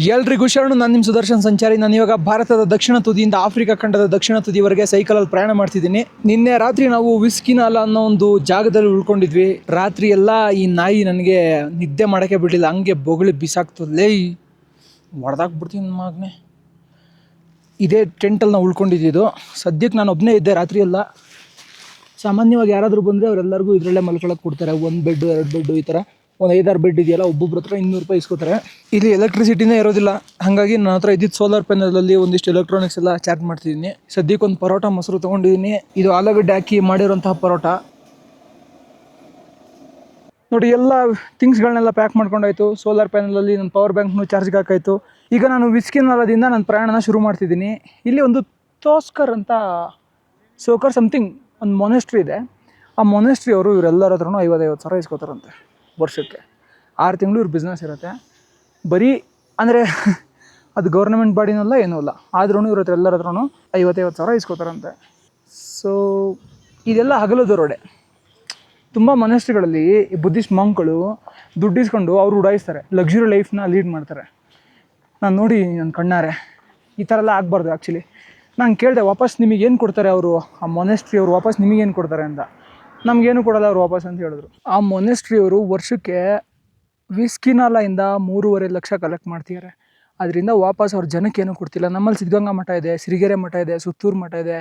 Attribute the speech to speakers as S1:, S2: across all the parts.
S1: ಎಲ್ರಿಗೂ ಶರಣು. ನಾನು ನಿಮ್ಮ ಸುದರ್ಶನ್ ಸಂಚಾರಿ. ನಾನು ಇವಾಗ ಭಾರತದ ದಕ್ಷಿಣ ತುದಿಯಿಂದ ಆಫ್ರಿಕಾ ಖಂಡದ ದಕ್ಷಿಣ ತುದಿವರೆಗೆ ಸೈಕಲಲ್ಲಿ ಪ್ರಯಾಣ ಮಾಡ್ತಿದ್ದೀನಿ. ನಿನ್ನೆ ರಾತ್ರಿ ನಾವು ವಿಸ್ಕಿನಾಲ ಅನ್ನೋ ಒಂದು ಜಾಗದಲ್ಲಿ ಉಳ್ಕೊಂಡಿದ್ವಿ. ರಾತ್ರಿ ಎಲ್ಲ ಈ ನಾಯಿ ನನಗೆ ನಿದ್ದೆ ಮಾಡೋಕ್ಕೆ ಬಿಡಲಿಲ್ಲ, ಹಂಗೆ ಬೊಗಳಿ ಬಿಸಾಕ್ತು. ಲೇ ಹೊಡೆದಾಕ್ಬಿಡ್ತೀನಿ ಮಗನೇ. ಇದೇ ಟೆಂಟಲ್ಲಿ ನಾವು ಉಳ್ಕೊಂಡಿದ್ದು. ಸದ್ಯಕ್ಕೆ ನಾನು ಒಬ್ಬನೇ ಇದ್ದೆ ರಾತ್ರಿ ಎಲ್ಲ. ಸಾಮಾನ್ಯವಾಗಿ ಯಾರಾದರೂ ಬಂದರೆ ಅವರೆಲ್ಲರಿಗೂ ಇದರಲ್ಲೇ ಮಲ್ಕೊಳ್ಳೋಕೆ ಕೊಡ್ತಾರೆ. 1 ಬೆಡ್ಡು 2 ಬೆಡ್ಡು ಈ ಥರ ಒಂದು 5-6 ಬೆಡ್ ಇದೆಯಲ್ಲ, ಒಬ್ಬೊಬ್ರ ಹತ್ರ 200 ರೂಪಾಯಿ ಇಸ್ಕೋತಾರೆ. ಇಲ್ಲಿ ಎಲೆಕ್ಟ್ರಿಸಿಟಿನೇ ಇರೋದಿಲ್ಲ. ಹಾಗಾಗಿ ನನ್ನ ಹತ್ರ ಇದ್ದಿದ್ದು ಸೋಲಾರ್ ಪ್ಯಾನಲಲ್ಲಿ ಒಂದಿಷ್ಟು ಎಲೆಕ್ಟ್ರಾನಿಕ್ಸ್ ಎಲ್ಲ ಚಾರ್ಜ್ ಮಾಡ್ತಿದ್ದೀನಿ. ಸದ್ಯಕ್ಕೆ ಒಂದು ಪರೋಟ ಮೊಸರು ತೊಗೊಂಡಿದ್ದೀನಿ. ಇದು ಆಲೂಗಡ್ಡೆ ಹಾಕಿ ಮಾಡಿರೋಂತಹ ಪರೋಟ ನೋಡಿ. ಎಲ್ಲ ಥಿಂಗ್ಸ್ಗಳನ್ನೆಲ್ಲ ಪ್ಯಾಕ್ ಮಾಡ್ಕೊಂಡಾಯ್ತು. ಸೋಲಾರ್ ಪ್ಯಾನಲಲ್ಲಿ ನನ್ನ ಪವರ್ ಬ್ಯಾಂಕ್ನು ಚಾರ್ಜ್ಗೆ ಹಾಕಾಯಿತು. ಈಗ ನಾನು ವಿಸ್ಕಿನಾಲದಿಂದ ನನ್ನ ಪ್ರಯಾಣನ ಶುರು ಮಾಡ್ತಿದ್ದೀನಿ. ಇಲ್ಲಿ ಒಂದು ತೋಸ್ಕರ್ ಅಂತ ಸೋಕರ್ ಸಮಥಿಂಗ್ ಒಂದು ಮೊನೆಸ್ಟ್ರಿ ಇದೆ. ಆ ಮೊನೆಸ್ಟ್ರಿ ಅವರು ಇವರೆಲ್ಲರ ಹತ್ರನೂ 50,000 ಸಾವಿರ ಇಸ್ಕೋತಾರಂತೆ ವರ್ಷಕ್ಕೆ. 6 ತಿಂಗಳು ಇವ್ರ ಬಿಸ್ನೆಸ್ ಇರುತ್ತೆ. ಬರೀ ಅಂದರೆ ಅದು ಗೌರ್ಮೆಂಟ್ ಬಾಡಿನಲ್ಲ ಏನೂ ಇಲ್ಲ, ಆದ್ರೂ ಇವ್ರ ಹತ್ರ ಎಲ್ಲರ ಹತ್ರನೂ 50,000 ಸಾವಿರ ಇಸ್ಕೋತಾರಂತೆ. ಸೊ ಇದೆಲ್ಲ ಹಗಲು ದರೋಡೆ. ತುಂಬ ಮೊನೆಸ್ಟ್ರಿಗಳಲ್ಲಿ ಈ ಬುದ್ಧಿಸ್ಟ್ ಮಾಂಕ್ಗಳು ದುಡ್ಡು ಇಸ್ಕೊಂಡು ಅವರು ಉಡಾಯಿಸ್ತಾರೆ, ಲಕ್ಸುರಿ ಲೈಫ್ನ ಲೀಡ್ ಮಾಡ್ತಾರೆ. ನಾನು ನೋಡಿ ನನ್ನ ಕಣ್ಣಾರೆ ಈ ಥರ ಎಲ್ಲ ಆಗಬಾರ್ದು. ಆ್ಯಕ್ಚುಲಿ ನಾನು ಕೇಳಿದೆ, ವಾಪಸ್ ನಿಮಗೇನು ಕೊಡ್ತಾರೆ ಅವರು, ಆ ಮೊನೆಸ್ಟ್ರಿ ಅವರು ವಾಪಸ್ ನಿಮಗೇನು ಕೊಡ್ತಾರೆ ಅಂತ. ನಮಗೇನು ಕೊಡೋಲ್ಲ ಅವ್ರು ವಾಪಸ್ ಅಂತ ಹೇಳಿದ್ರು. ಆ ಮೊನೆಸ್ಟ್ರಿಯವರು ವರ್ಷಕ್ಕೆ ವಿಸ್ಕಿನಾಲಿಂದ 3.5 ಲಕ್ಷ ಕಲೆಕ್ಟ್ ಮಾಡ್ತಿದ್ದಾರೆ. ಅದರಿಂದ ವಾಪಸ್ ಅವ್ರ ಜನಕ್ಕೇನು ಕೊಡ್ತಿಲ್ಲ. ನಮ್ಮಲ್ಲಿ ಸಿದ್ಧಗಂಗಾ ಮಠ ಇದೆ, ಸಿರಿಗೆರೆ ಮಠ ಇದೆ, ಸುತ್ತೂರು ಮಠ ಇದೆ.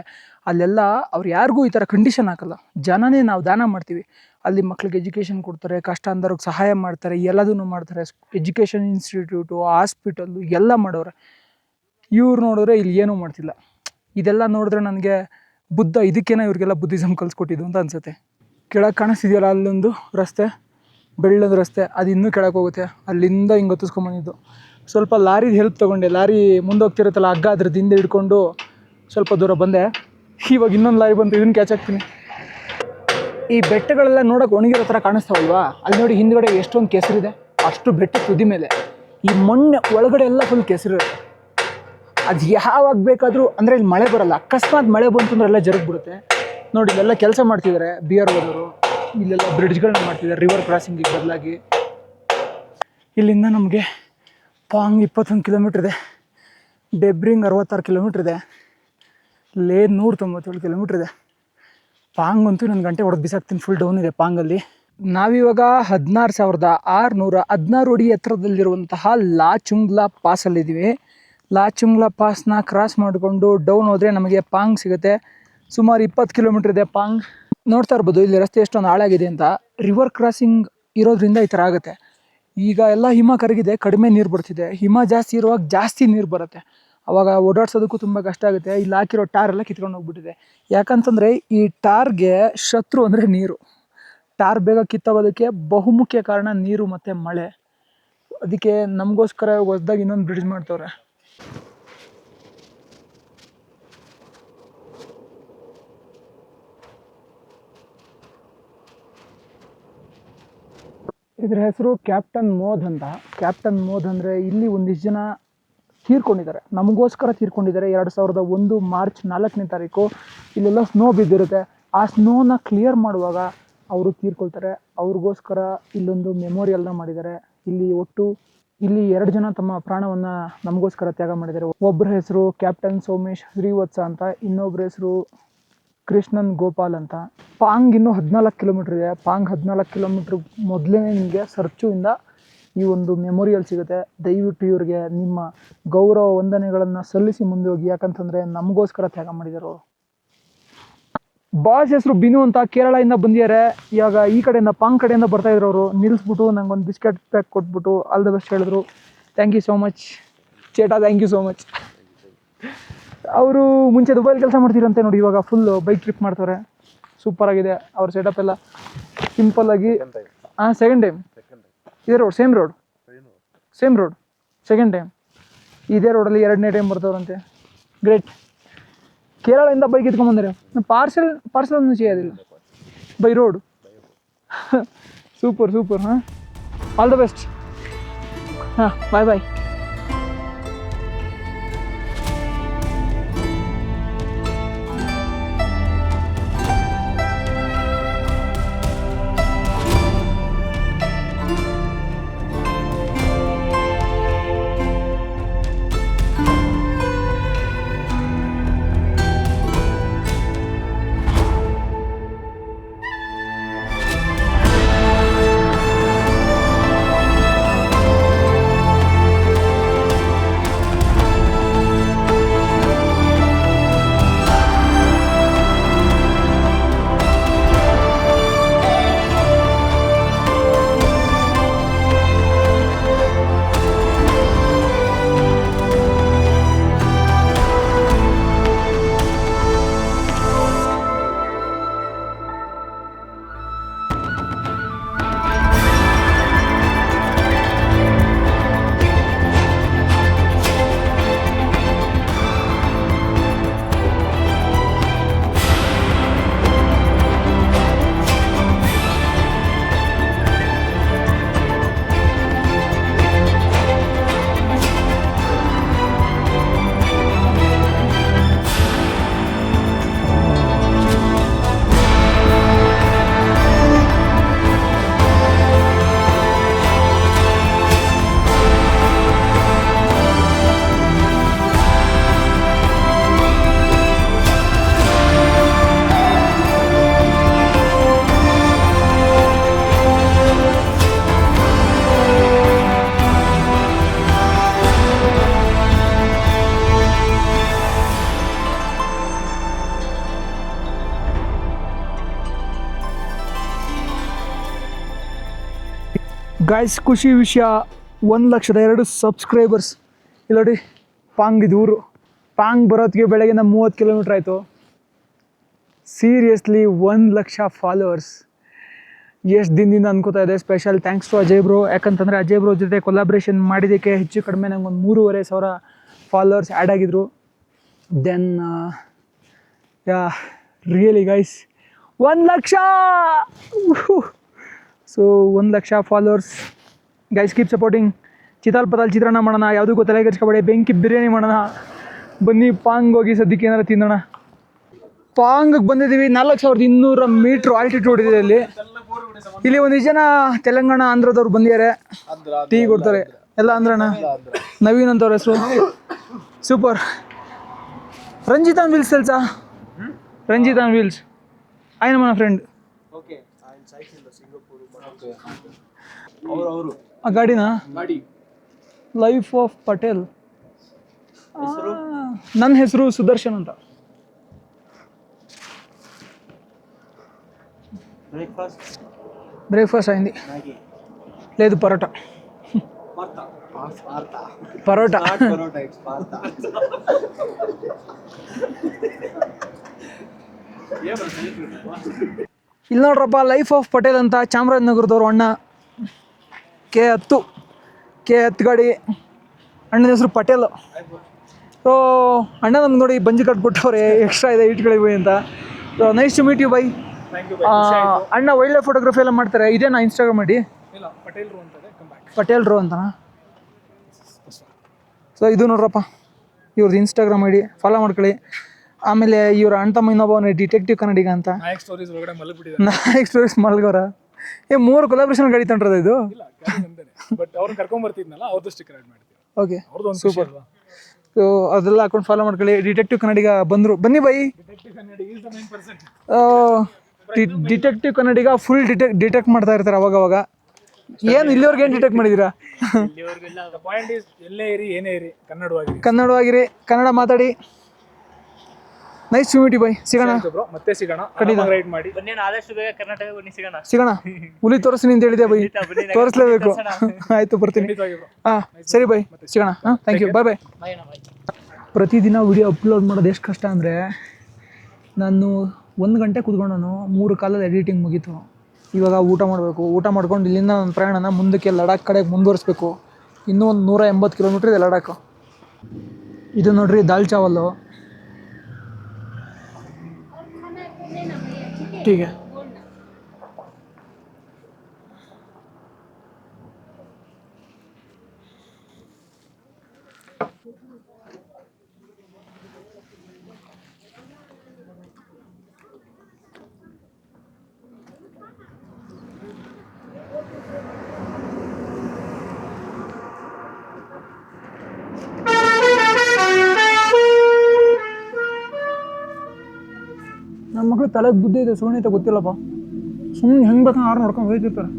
S1: ಅಲ್ಲೆಲ್ಲ ಅವ್ರು ಯಾರಿಗೂ ಈ ಥರ ಕಂಡೀಷನ್ ಹಾಕಲ್ಲ. ಜನನೇ ನಾವು ದಾನ ಮಾಡ್ತೀವಿ. ಅಲ್ಲಿ ಮಕ್ಳಿಗೆ ಎಜುಕೇಷನ್ ಕೊಡ್ತಾರೆ, ಕಷ್ಟ ಅಂದವ್ರಿಗೆ ಸಹಾಯ ಮಾಡ್ತಾರೆ, ಎಲ್ಲದನ್ನು ಮಾಡ್ತಾರೆ. ಎಜುಕೇಷನ್ ಇನ್ಸ್ಟಿಟ್ಯೂಟು, ಹಾಸ್ಪಿಟಲ್ಲು ಎಲ್ಲ ಮಾಡೋರೆ. ಇವ್ರು ನೋಡಿದ್ರೆ ಇಲ್ಲಿ ಏನೂ ಮಾಡ್ತಿಲ್ಲ. ಇದೆಲ್ಲ ನೋಡಿದ್ರೆ ನನಗೆ ಬುದ್ಧ ಇದಕ್ಕೇನೋ ಇವ್ರಿಗೆಲ್ಲ ಬುದ್ಧಿಸಮ್ ಕಲಿಸ್ಕೊಟ್ಟಿದ್ದು ಅಂತ ಅನಿಸುತ್ತೆ. ಕೆಳಗೆ ಕಾಣಿಸ್ತಿದೆಯಲ್ಲ ಅಲ್ಲೊಂದು ರಸ್ತೆ, ಬೆಳ್ಳದ ರಸ್ತೆ, ಅದು ಇನ್ನೂ ಕೆಳಗೆ ಹೋಗುತ್ತೆ. ಅಲ್ಲಿಂದ ಹಿಂಗೆ ಹೊತ್ತಿಸ್ಕೊಂಬಂದಿದ್ದು. ಸ್ವಲ್ಪ ಲಾರಿದು ಹೆಲ್ಪ್ ತೊಗೊಂಡೆ. ಲಾರಿ ಮುಂದೋಗ್ತಿರುತ್ತಲ್ಲ ಹಗ್ಗ, ಅದ್ರದ್ದು ಹಿಂದೆ ಹಿಡ್ಕೊಂಡು ಸ್ವಲ್ಪ ದೂರ ಬಂದೆ. ಇವಾಗ ಇನ್ನೊಂದು ಲಾರಿ ಬಂತು, ಇದನ್ನು ಕ್ಯಾಚ್ ಆಗ್ತೀನಿ. ಈ ಬೆಟ್ಟಗಳೆಲ್ಲ ನೋಡೋಕೆ ಒಣಗಿರೋ ಥರ ಕಾಣಿಸ್ತಾವಲ್ವಾ, ಅಲ್ಲಿ ನೋಡಿ ಹಿಂದ್ಗಡೆ ಎಷ್ಟೊಂದು ಕೆಸರಿದೆ. ಅಷ್ಟು ಬೆಟ್ಟ ತುದಿ ಮೇಲೆ ಈ ಮಣ್ಣು ಒಳಗಡೆ ಎಲ್ಲ ಫುಲ್ ಕೆಸರಿರುತ್ತೆ. ಅದು ಯಾವಾಗ ಬೇಕಾದರೂ ಅಂದರೆ ಇಲ್ಲಿ ಮಳೆ ಬರಲ್ಲ. ಅಕಸ್ಮಾತ್ ಮಳೆ ಬಂತು ಅಂದ್ರೆ ಎಲ್ಲ ಜರುಗ್ಬಿಡುತ್ತೆ. ನೋಡಿ ಇಲ್ಲೆಲ್ಲ ಕೆಲಸ ಮಾಡ್ತಿದ್ದಾರೆ BR ಓದೋರು. ಇಲ್ಲೆಲ್ಲ ಬ್ರಿಡ್ಜ್ಗಳನ್ನ ಮಾಡ್ತಿದ್ದಾರೆ ರಿವರ್ ಕ್ರಾಸಿಂಗಿಗೆ ಬದಲಾಗಿ. ಇಲ್ಲಿಂದ ನಮಗೆ ಪಾಂಗ್ 21 ಕಿಲೋಮೀಟ್ರ್ ಇದೆ, ಡೆಬ್ರಿಂಗ್ 66 ಕಿಲೋಮೀಟ್ರ್ ಇದೆ, ಲೇ 197 ಕಿಲೋಮೀಟ್ರ್ ಇದೆ. ಪಾಂಗ್ ಅಂತೂ ನಾನು ಗಂಟೆ ಹೊಡೆದು ಬಿಸಾಕ್ತೀನಿ, ಫುಲ್ ಡೌನ್ ಇದೆ ಪಾಂಗಲ್ಲಿ. ನಾವಿವಾಗ 16,616 ಅಡಿ ಎತ್ತರದಲ್ಲಿರುವಂತಹ ಲಾಚುಂಗ್ಲಾ ಪಾಸಲ್ಲಿದ್ದೀವಿ. ಲಾಚುಂಗ್ಲಾ ಪಾಸ್ನ ಕ್ರಾಸ್ ಮಾಡಿಕೊಂಡು ಡೌನ್ ಹೋದರೆ ನಮಗೆ ಪಾಂಗ್ ಸಿಗುತ್ತೆ. ಸುಮಾರು 20 ಕಿಲೋಮೀಟ್ರ್ ಇದೆ ಪಾಂಗ್. ನೋಡ್ತಾ ಇರ್ಬೋದು ಇಲ್ಲಿ ರಸ್ತೆ ಎಷ್ಟೊಂದು ಹಾಳಾಗಿದೆ ಅಂತ. ರಿವರ್ ಕ್ರಾಸಿಂಗ್ ಇರೋದ್ರಿಂದ ಈ ಥರ ಆಗುತ್ತೆ. ಈಗ ಎಲ್ಲ ಹಿಮ ಕರಗಿದೆ, ಕಡಿಮೆ ನೀರು ಬರ್ತಿದೆ. ಹಿಮ ಜಾಸ್ತಿ ಇರುವಾಗ ಜಾಸ್ತಿ ನೀರು ಬರುತ್ತೆ. ಆವಾಗ ಓಡಾಡ್ಸೋದಕ್ಕೂ ತುಂಬ ಕಷ್ಟ ಆಗುತ್ತೆ. ಇಲ್ಲಿ ಹಾಕಿರೋ ಟಾರ್ ಎಲ್ಲ ಕಿತ್ಕೊಂಡು ಹೋಗ್ಬಿಟ್ಟಿದೆ. ಯಾಕಂತಂದರೆ ಈ ಟಾರ್ಗೆ ಶತ್ರು ಅಂದರೆ ನೀರು. ಟಾರ್ ಬೇಗ ಕಿತ್ತೋಗೋದಕ್ಕೆ ಬಹುಮುಖ್ಯ ಕಾರಣ ನೀರು ಮತ್ತು ಮಳೆ. ಅದಕ್ಕೆ ನಮಗೋಸ್ಕರ ಹೊಸದಾಗಿ ಇನ್ನೊಂದು ಬ್ರಿಡ್ಜ್ ಮಾಡ್ತವ್ರೆ. ಇದ್ರ ಹೆಸರು ಕ್ಯಾಪ್ಟನ್ ಮೋದ್ ಅಂತ. ಕ್ಯಾಪ್ಟನ್ ಮೋದ್ ಅಂದರೆ ಇಲ್ಲಿ ಒಂದಿಷ್ಟು ಜನ ತೀರ್ಕೊಂಡಿದ್ದಾರೆ, ನಮಗೋಸ್ಕರ ತೀರ್ಕೊಂಡಿದ್ದಾರೆ. 2001 ಮಾರ್ಚ್ 4ನೇ ತಾರೀಕು ಇಲ್ಲೆಲ್ಲ ಸ್ನೋ ಬಿದ್ದಿರುತ್ತೆ. ಆ ಸ್ನೋನ ಕ್ಲಿಯರ್ ಮಾಡುವಾಗ ಅವರು ತೀರ್ಕೊಳ್ತಾರೆ. ಅವ್ರಿಗೋಸ್ಕರ ಇಲ್ಲೊಂದು ಮೆಮೋರಿಯಲ್ನ ಮಾಡಿದ್ದಾರೆ. ಇಲ್ಲಿ 2 ಜನ ತಮ್ಮ ಪ್ರಾಣವನ್ನು ನಮಗೋಸ್ಕರ ತ್ಯಾಗ ಮಾಡಿದ್ದಾರೆ. ಒಬ್ಬರ ಹೆಸರು ಕ್ಯಾಪ್ಟನ್ ಸೋಮೇಶ್ ಶ್ರೀವತ್ಸ ಅಂತ, ಇನ್ನೊಬ್ಬರ ಹೆಸರು ಕೃಷ್ಣನ್ ಗೋಪಾಲ್ ಅಂತ. ಪಾಂಗ್ ಇನ್ನೂ 14 ಕಿಲೋಮೀಟ್ರ್ ಇದೆ. ಪಾಂಗ್ 14 ಕಿಲೋಮೀಟ್ರ್ ಮೊದಲೇ ನಿಮಗೆ ಸರ್ಚುವಿಂದ ಈ ಒಂದು ಮೆಮೋರಿಯಲ್ ಸಿಗುತ್ತೆ. ದಯವಿಟ್ಟು ಇವ್ರಿಗೆ ನಿಮ್ಮ ಗೌರವ ವಂದನೆಗಳನ್ನು ಸಲ್ಲಿಸಿ ಮುಂದೆ ಹೋಗಿ. ಯಾಕಂತಂದರೆ ನಮಗೋಸ್ಕರ ತ್ಯಾಗ ಮಾಡಿದ್ದಾರೆ ಅವರು. ಬಾಸ್ ಹೆಸರು ಬಿನು ಅಂತ, ಕೇರಳದಿಂದ ಬಂದಿದ್ದಾರೆ. ಇವಾಗ ಈ ಕಡೆಯಿಂದ ಪಾಂಗ್ ಕಡೆಯಿಂದ ಬರ್ತಾಯಿದ್ರು. ಅವರು ನಿಲ್ಲಿಸ್ಬಿಟ್ಟು ನಂಗೆ ಒಂದು ಬಿಸ್ಕೆಟ್ ಪ್ಯಾಕ್ ಕೊಟ್ಬಿಟ್ಟು ಆಲ್ ದ ಬೆಸ್ಟ್ ಹೇಳಿದ್ರು. ಥ್ಯಾಂಕ್ ಯು ಸೋ ಮಚ್ ಚೇಟಾ, ಥ್ಯಾಂಕ್ ಯು ಸೋ ಮಚ್. ಅವರು ಮುಂಚೆ ದುಬೈಲಿ ಕೆಲಸ ಮಾಡ್ತಿರಂತೆ. ನೋಡಿ ಇವಾಗ ಫುಲ್ ಬೈಕ್ ಟ್ರಿಪ್ ಮಾಡ್ತಾರೆ. ಸೂಪರಾಗಿದೆ ಅವ್ರ ಸೆಟಪ್ ಎಲ್ಲ. ಸಿಂಪಲ್ಲಾಗಿ ಸೆಕೆಂಡ್ ಟೈಮ್ ಇದೇ road, same road, second time ಇದೇ ರೋಡಲ್ಲಿ 2ನೇ ಟೈಮ್ ಬರ್ತವ್ರಂತೆ. ಗ್ರೇಟ್. ಕೇರಳದಿಂದ ಬೈಕ್ ಎತ್ಕೊಂಡ್ಬಂದರೆ ಪಾರ್ಸಲ್ ಒಂದು చేయದಿಲ್ಲ ಬೈ ರೋಡ್. ಸೂಪರ್. ಹಾಂ, ಆಲ್ ದ ಬೆಸ್ಟ್. ಹಾಂ, ಬಾಯ್. ಗಾಯ್ಸ್ ಖುಷಿ ವಿಷಯ, 1,02,000 ಸಬ್ಸ್ಕ್ರೈಬರ್ಸ್. ಇಲ್ಲ ನೋಡಿ, ಪಾಂಗ್ ಇದು ಊರು. ಪಾಂಗ್ ಬರೋತ್ತಿಗೆ ಬೆಳಗ್ಗೆನ 30 ಕಿಲೋಮೀಟ್ರ್ ಆಯಿತು. Seriously 1,00,000 followers. ಎಷ್ಟು ದಿನದಿಂದ ಅನ್ಕೋತಾ ಇದೆ. Special thanks to Ajay bro. ಯಾಕಂತಂದರೆ ಅಜಯ್ ಬ್ರೋ ಜೊತೆ ಕೊಲಾಬ್ರೇಷನ್ ಮಾಡಿದ್ದಕ್ಕೆ ಹೆಚ್ಚು ಕಡಿಮೆ ನಂಗೆ ಒಂದು 3,500 ಫಾಲೋವರ್ಸ್ ಆ್ಯಡ್ ಆಗಿದ್ರು. Then yeah really guys 1,00,000. So 1,00,000 followers. Guys keep supporting. ಚಿತಾಲ್ ಪತಾಲ್ ಚಿತ್ರಾನ್ನ ಮಾಡೋಣ, ಯಾವುದಕ್ಕೂ ತಲೆ ಕೆಡ್ಸ್ಕೊಬೇಡಿ. ಬೆಂಕಿ ಬಿರಿಯಾನಿ ಮಾಡೋಣ. ಬನ್ನಿ ಪಾಂಗ್ ಹೋಗಿ ಸದ್ಯಕ್ಕೆ ಏನಾರು ತಿನ್ನೋಣ. ಪಾಂಗಿಗೆ ಬಂದಿದ್ದೀವಿ. 4,200 ಮೀಟ್ರ್ ಆಲ್ಟಿಟ್ಯೂಡ್ ಇದೆ ಇಲ್ಲಿ. ಇಲ್ಲಿ ಒಂದು ಜನ ತೆಲಂಗಾಣ ಆಂಧ್ರದವ್ರು ಬಂದಿದ್ದಾರೆ, ಟೀ ಕೊಡ್ತಾರೆ. ಎಲ್ಲ ಆಂಧ್ರಣ್ಣ. ನವೀನ್ ಅಂತವ್ರ ಹೆಸರು. ಸೂಪರ್. ರಂಜಿತ್ ಆನ್ ವೀಲ್ಸ್ తెలుసా? ರಂಜಿತ್ ಆನ್ ವೀಲ್ಸ್ ఆయన మన ఫ్రెండ్. ಆ ಗಾಡಿನಾ? Life of Patel. ನನ್ನ ಹೆಸರು ಸುದರ್ಶನ್ ಅಂತ. బ్రేక్ఫాస్ట్ అయింది. లేదు పరోటా. పరోటా ಇಲ್ಲಿ ನೋಡ್ರಪ್ಪ, ಲೈಫ್ ಆಫ್ ಪಟೇಲ್ ಅಂತ ಚಾಮರಾಜನಗರದವ್ರು ಅಣ್ಣ. K10 ಗಾಡಿ. ಅಣ್ಣನ ಹೆಸರು ಪಟೇಲ್. ಸೊ ಅಣ್ಣ ನಮ್ಗೆ ನೋಡಿ ಬಂಜಿ ಕಟ್ಬಿಟ್ಟವ್ರೆ, ಎಕ್ಸ್ಟ್ರಾ ಇದೆ ಇಟ್ಕೊಳ್ಳಿ ಅಂತ. So nice to meet you bye. ಅಣ್ಣ ಒಳ್ಳೆ ಫೋಟೋಗ್ರಫಿ ಎಲ್ಲ ಮಾಡ್ತಾರೆ. ಇದೇನಾ ಇನ್ಸ್ಟಾಗ್ರಾಮ್ ಮಾಡಿ? ಪಟೇಲ್ ರೋ ಅಂತನಾ? ಸೊ ಇದು ನೋಡ್ರಪ್ಪ ಇವ್ರದ್ದು ಇನ್ಸ್ಟಾಗ್ರಾಮ್ ಐಡಿ, ಫಾಲೋ ಮಾಡ್ಕೊಳ್ಳಿ. ಆಮೇಲೆ ಇವ್ರ ಅಣ್ಣ ತಮ್ಮ ಇನ್ನೊಬ್ಬ ಡಿಟೆಕ್ಟಿವ್ ಕನ್ನಡಿಗ ಅಂತ. ನಾಯಕ್ ಸ್ಟೋರೀಸ್ ಮಲ್ಗೋರ. 3 ಕೊಲಾಬ್ರೇಷನ್ ಗಾಡಿ ತಂಡ್ರದ ಇದು. Okay super. ಸೊ ಅದೆಲ್ಲ ಹಾಕೊಂಡು ಫಾಲೋ ಮಾಡ್ಕೊಳ್ಳಿ. ಡಿಟೆಕ್ಟಿವ್ ಕನ್ನಡಿಗ ಬಂದರು, ಬನ್ನಿ by. Detective Kannadiga full detect ಮಾಡ್ತಾ ಇರ್ತಾರೆ ಅವಾಗವಾಗ. ಏನು ಇಲ್ಲಿವರೆಗೆ ಏನು ಡಿಟೆಕ್ಟ್ ಮಾಡಿದ್ದೀರಾ? ಕನ್ನಡವಾಗಿರಿ, ಕನ್ನಡ ಮಾತಾಡಿ. Nice to meet you bye. ಸಿಗೋಣ,
S2: ಮತ್ತೆ ಸಿಗೋಣ. ರೈಡ್ ಮಾಡಿ ಬನ್ನಿ, ಆದಷ್ಟು ಬೇಗ ಕರ್ನಾಟಕ ಬನ್ನಿ, ಸಿಗೋಣ.
S1: ಹುಲಿ ತೋರಿಸ್ತೀನಿ ಅಂತ ಹೇಳಿದೆ ಬೈ, ತೋರಿಸ್ಲೇಬೇಕು. ಆಯ್ತು ಬರ್ತೀನಿ. ಹಾಂ ಸರಿ ಬೈ, ಸಿಗೋಣ. ಹಾಂ ಥ್ಯಾಂಕ್ ಯು, ಬಾಯ್ ಬಾಯ್. ಪ್ರತಿದಿನ ವಿಡಿಯೋ ಅಪ್ಲೋಡ್ ಮಾಡೋದು ಎಷ್ಟು ಕಷ್ಟ ಅಂದರೆ, ನಾನು 1 ಗಂಟೆ ಕೂತ್ಕೊಂಡು 3 ಕಾಲಲ್ಲಿ ಎಡಿಟಿಂಗ್ ಮುಗೀತು. ಇವಾಗ ಊಟ ಮಾಡಬೇಕು. ಊಟ ಮಾಡ್ಕೊಂಡು ಇಲ್ಲಿಂದ ನನ್ನ ಪ್ರಯಾಣನ ಮುಂದಕ್ಕೆ ಲಡಾಖ್ ಕಡೆಗೆ ಮುಂದುವರಿಸ್ಬೇಕು. ಇನ್ನೂ ಒಂದು 180 ಕಿಲೋಮೀಟ್ರ್ ಇದೆ ಲಡಾಖ್. ಇದು ನೋಡ್ರಿ ದಾಲ್ ಚಾವಲ್ಲು. ठीक है. ನನ್ನ ಮಕ್ಳು ತಲೆಗೆ ಬುದ್ಧಿ ಇದೆ, ಸುಮ್ಮನೆ ಐತೆ ಗೊತ್ತಿಲ್ಲಪ್ಪ. ಸುಮ್ಮನೆ ಹೆಂಗೆ ಬೇಕಂದ್ರೆ ಆರು ನೋಡ್ಕೊಂಡು ಹೋಗ್ತಿರ್ತಾರೆ.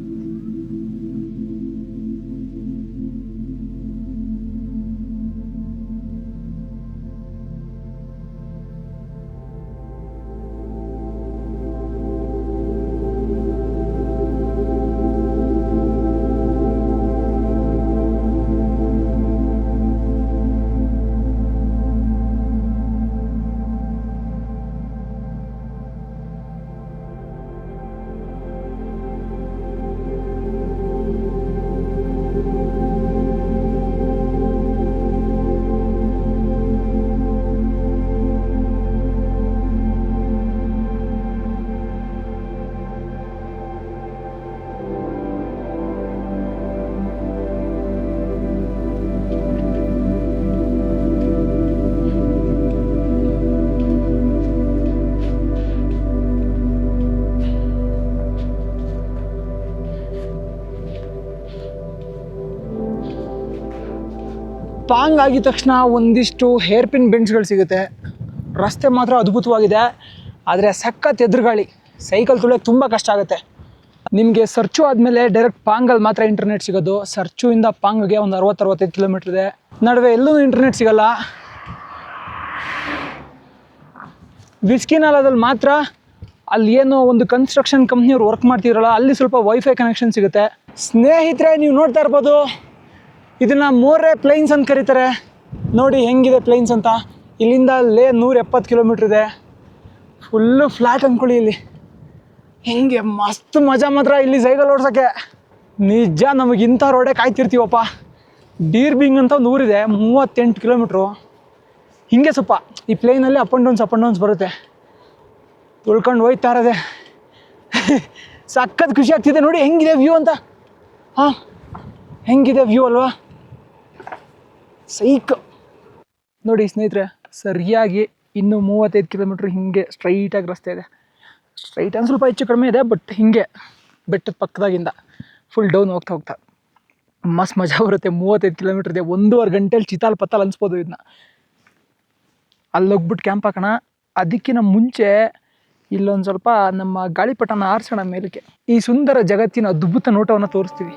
S1: ಪಾಂಗ್ ಆಗಿದ ತಕ್ಷಣ ಒಂದಿಷ್ಟು ಹೇರ್ ಪಿನ್ ಬೆಂಡ್ಸ್ಗಳು ಸಿಗುತ್ತೆ. ರಸ್ತೆ ಮಾತ್ರ ಅದ್ಭುತವಾಗಿದೆ, ಆದರೆ ಸಖತ್ ಎದುರುಗಾಳಿ. ಸೈಕಲ್ ತುಳಿಯೋಕ್ಕೆ ತುಂಬ ಕಷ್ಟ ಆಗುತ್ತೆ. ನಿಮಗೆ ಸರ್ಚು ಆದಮೇಲೆ ಡೈರೆಕ್ಟ್ ಪಾಂಗಲ್ಲಿ ಮಾತ್ರ ಇಂಟರ್ನೆಟ್ ಸಿಗೋದು. ಸರ್ಚುವಿಂದ ಪಾಂಗ್ಗೆ ಒಂದು 60-65 ಕಿಲೋಮೀಟ್ರ್ ಇದೆ. ನಡುವೆ ಎಲ್ಲೂ ಇಂಟರ್ನೆಟ್ ಸಿಗೋಲ್ಲ. ವಿಸ್ಕಿನಾಲದಲ್ಲಿ ಮಾತ್ರ ಅಲ್ಲಿ ಏನೋ ಒಂದು ಕನ್ಸ್ಟ್ರಕ್ಷನ್ ಕಂಪ್ನಿಯವ್ರು ವರ್ಕ್ ಮಾಡ್ತಿದ್ರಲ್ಲ ಅಲ್ಲಿ ಸ್ವಲ್ಪ ವೈಫೈ ಕನೆಕ್ಷನ್ ಸಿಗುತ್ತೆ. ಸ್ನೇಹಿತರೆ, ನೀವು ನೋಡ್ತಾ ಇರ್ಬೋದು, ಇದನ್ನು ಮೋರೆ ಪ್ಲೈನ್ಸ್ ಅಂತ ಕರೀತಾರೆ. ನೋಡಿ ಹೆಂಗಿದೆ ಪ್ಲೈನ್ಸ್ ಅಂತ. ಇಲ್ಲಿಂದ ಅಲ್ಲೇ 170 ಕಿಲೋಮೀಟ್ರ್ ಇದೆ. ಫುಲ್ಲು ಫ್ಲ್ಯಾಟ್ ಅಂದ್ಕೊಳ್ಳಿ. ಇಲ್ಲಿ ಹೆಂಗೆ ಮಸ್ತ್ ಮಜಾ ಮಾತ್ರ ಇಲ್ಲಿ ಸೈಕಲ್ ಓಡ್ಸೋಕ್ಕೆ. ನಿಜ ನಮಗೆ ಇಂಥ ರೋಡೇ ಕಾಯ್ತಿರ್ತೀವಪ್ಪ. ಡೀರ್ಬಿಂಗ್ ಅಂತ ಒಂದು ಊರಿದೆ, 38 ಕಿಲೋಮೀಟ್ರು. ಹೀಗೆ ಸ್ವಲ್ಪ ಈ ಪ್ಲೇನಲ್ಲಿ ಅಪ್ ಆ್ಯಂಡ್ ಡೌನ್ಸ್ ಬರುತ್ತೆ. ತುಳ್ಕೊಂಡು ಹೋಯ್ತಾ ಇರೋದೆ. ಸಖತ್ ಖುಷಿ ಆಗ್ತಿದೆ. ನೋಡಿ ಹೆಂಗಿದೆ ವ್ಯೂ ಅಂತ. ಹಾಂ, ಹೆಂಗಿದೆ ವ್ಯೂ ಅಲ್ವಾ, ಸೈಕ್. ನೋಡಿ ಸ್ನೇಹಿತರೆ, ಸರಿಯಾಗಿ ಇನ್ನೂ 35 ಕಿಲೋಮೀಟ್ರ್ ಹಿಂಗೆ ಸ್ಟ್ರೈಟಾಗಿ ರಸ್ತೆ ಇದೆ. ಸ್ಟ್ರೈಟ್ ಅಂದ್ರೆ ಸ್ವಲ್ಪ ಹೆಚ್ಚು ಕಡಿಮೆ ಇದೆ, ಬಟ್ ಹಿಂಗೆ ಬೆಟ್ಟದ ಪಕ್ಕದಾಗಿಂದ ಫುಲ್ ಡೌನ್ ಹೋಗ್ತಾ ಮಸ್ತ್ ಮಜಾ ಬರುತ್ತೆ. 35 ಕಿಲೋಮೀಟ್ರ್ ಇದೆ. 1.5 ಗಂಟೆಲಿ ಚಿತಾಲ್ ಪತ್ತಾಲ್ ಅನ್ಸ್ಬೋದು ಇದನ್ನ. ಅಲ್ಲೋಗ್ಬಿಟ್ಟು ಕ್ಯಾಂಪ್ ಹಾಕೋಣ. ಅದಕ್ಕಿಂತ ಮುಂಚೆ ಇಲ್ಲೊಂದು ಸ್ವಲ್ಪ ನಮ್ಮ ಗಾಳಿಪಟನ ಆರಿಸೋಣ ಮೇಲಕ್ಕೆ. ಈ ಸುಂದರ ಜಗತ್ತಿನ ಅದ್ಭುತ ನೋಟವನ್ನು ತೋರಿಸ್ತೀವಿ.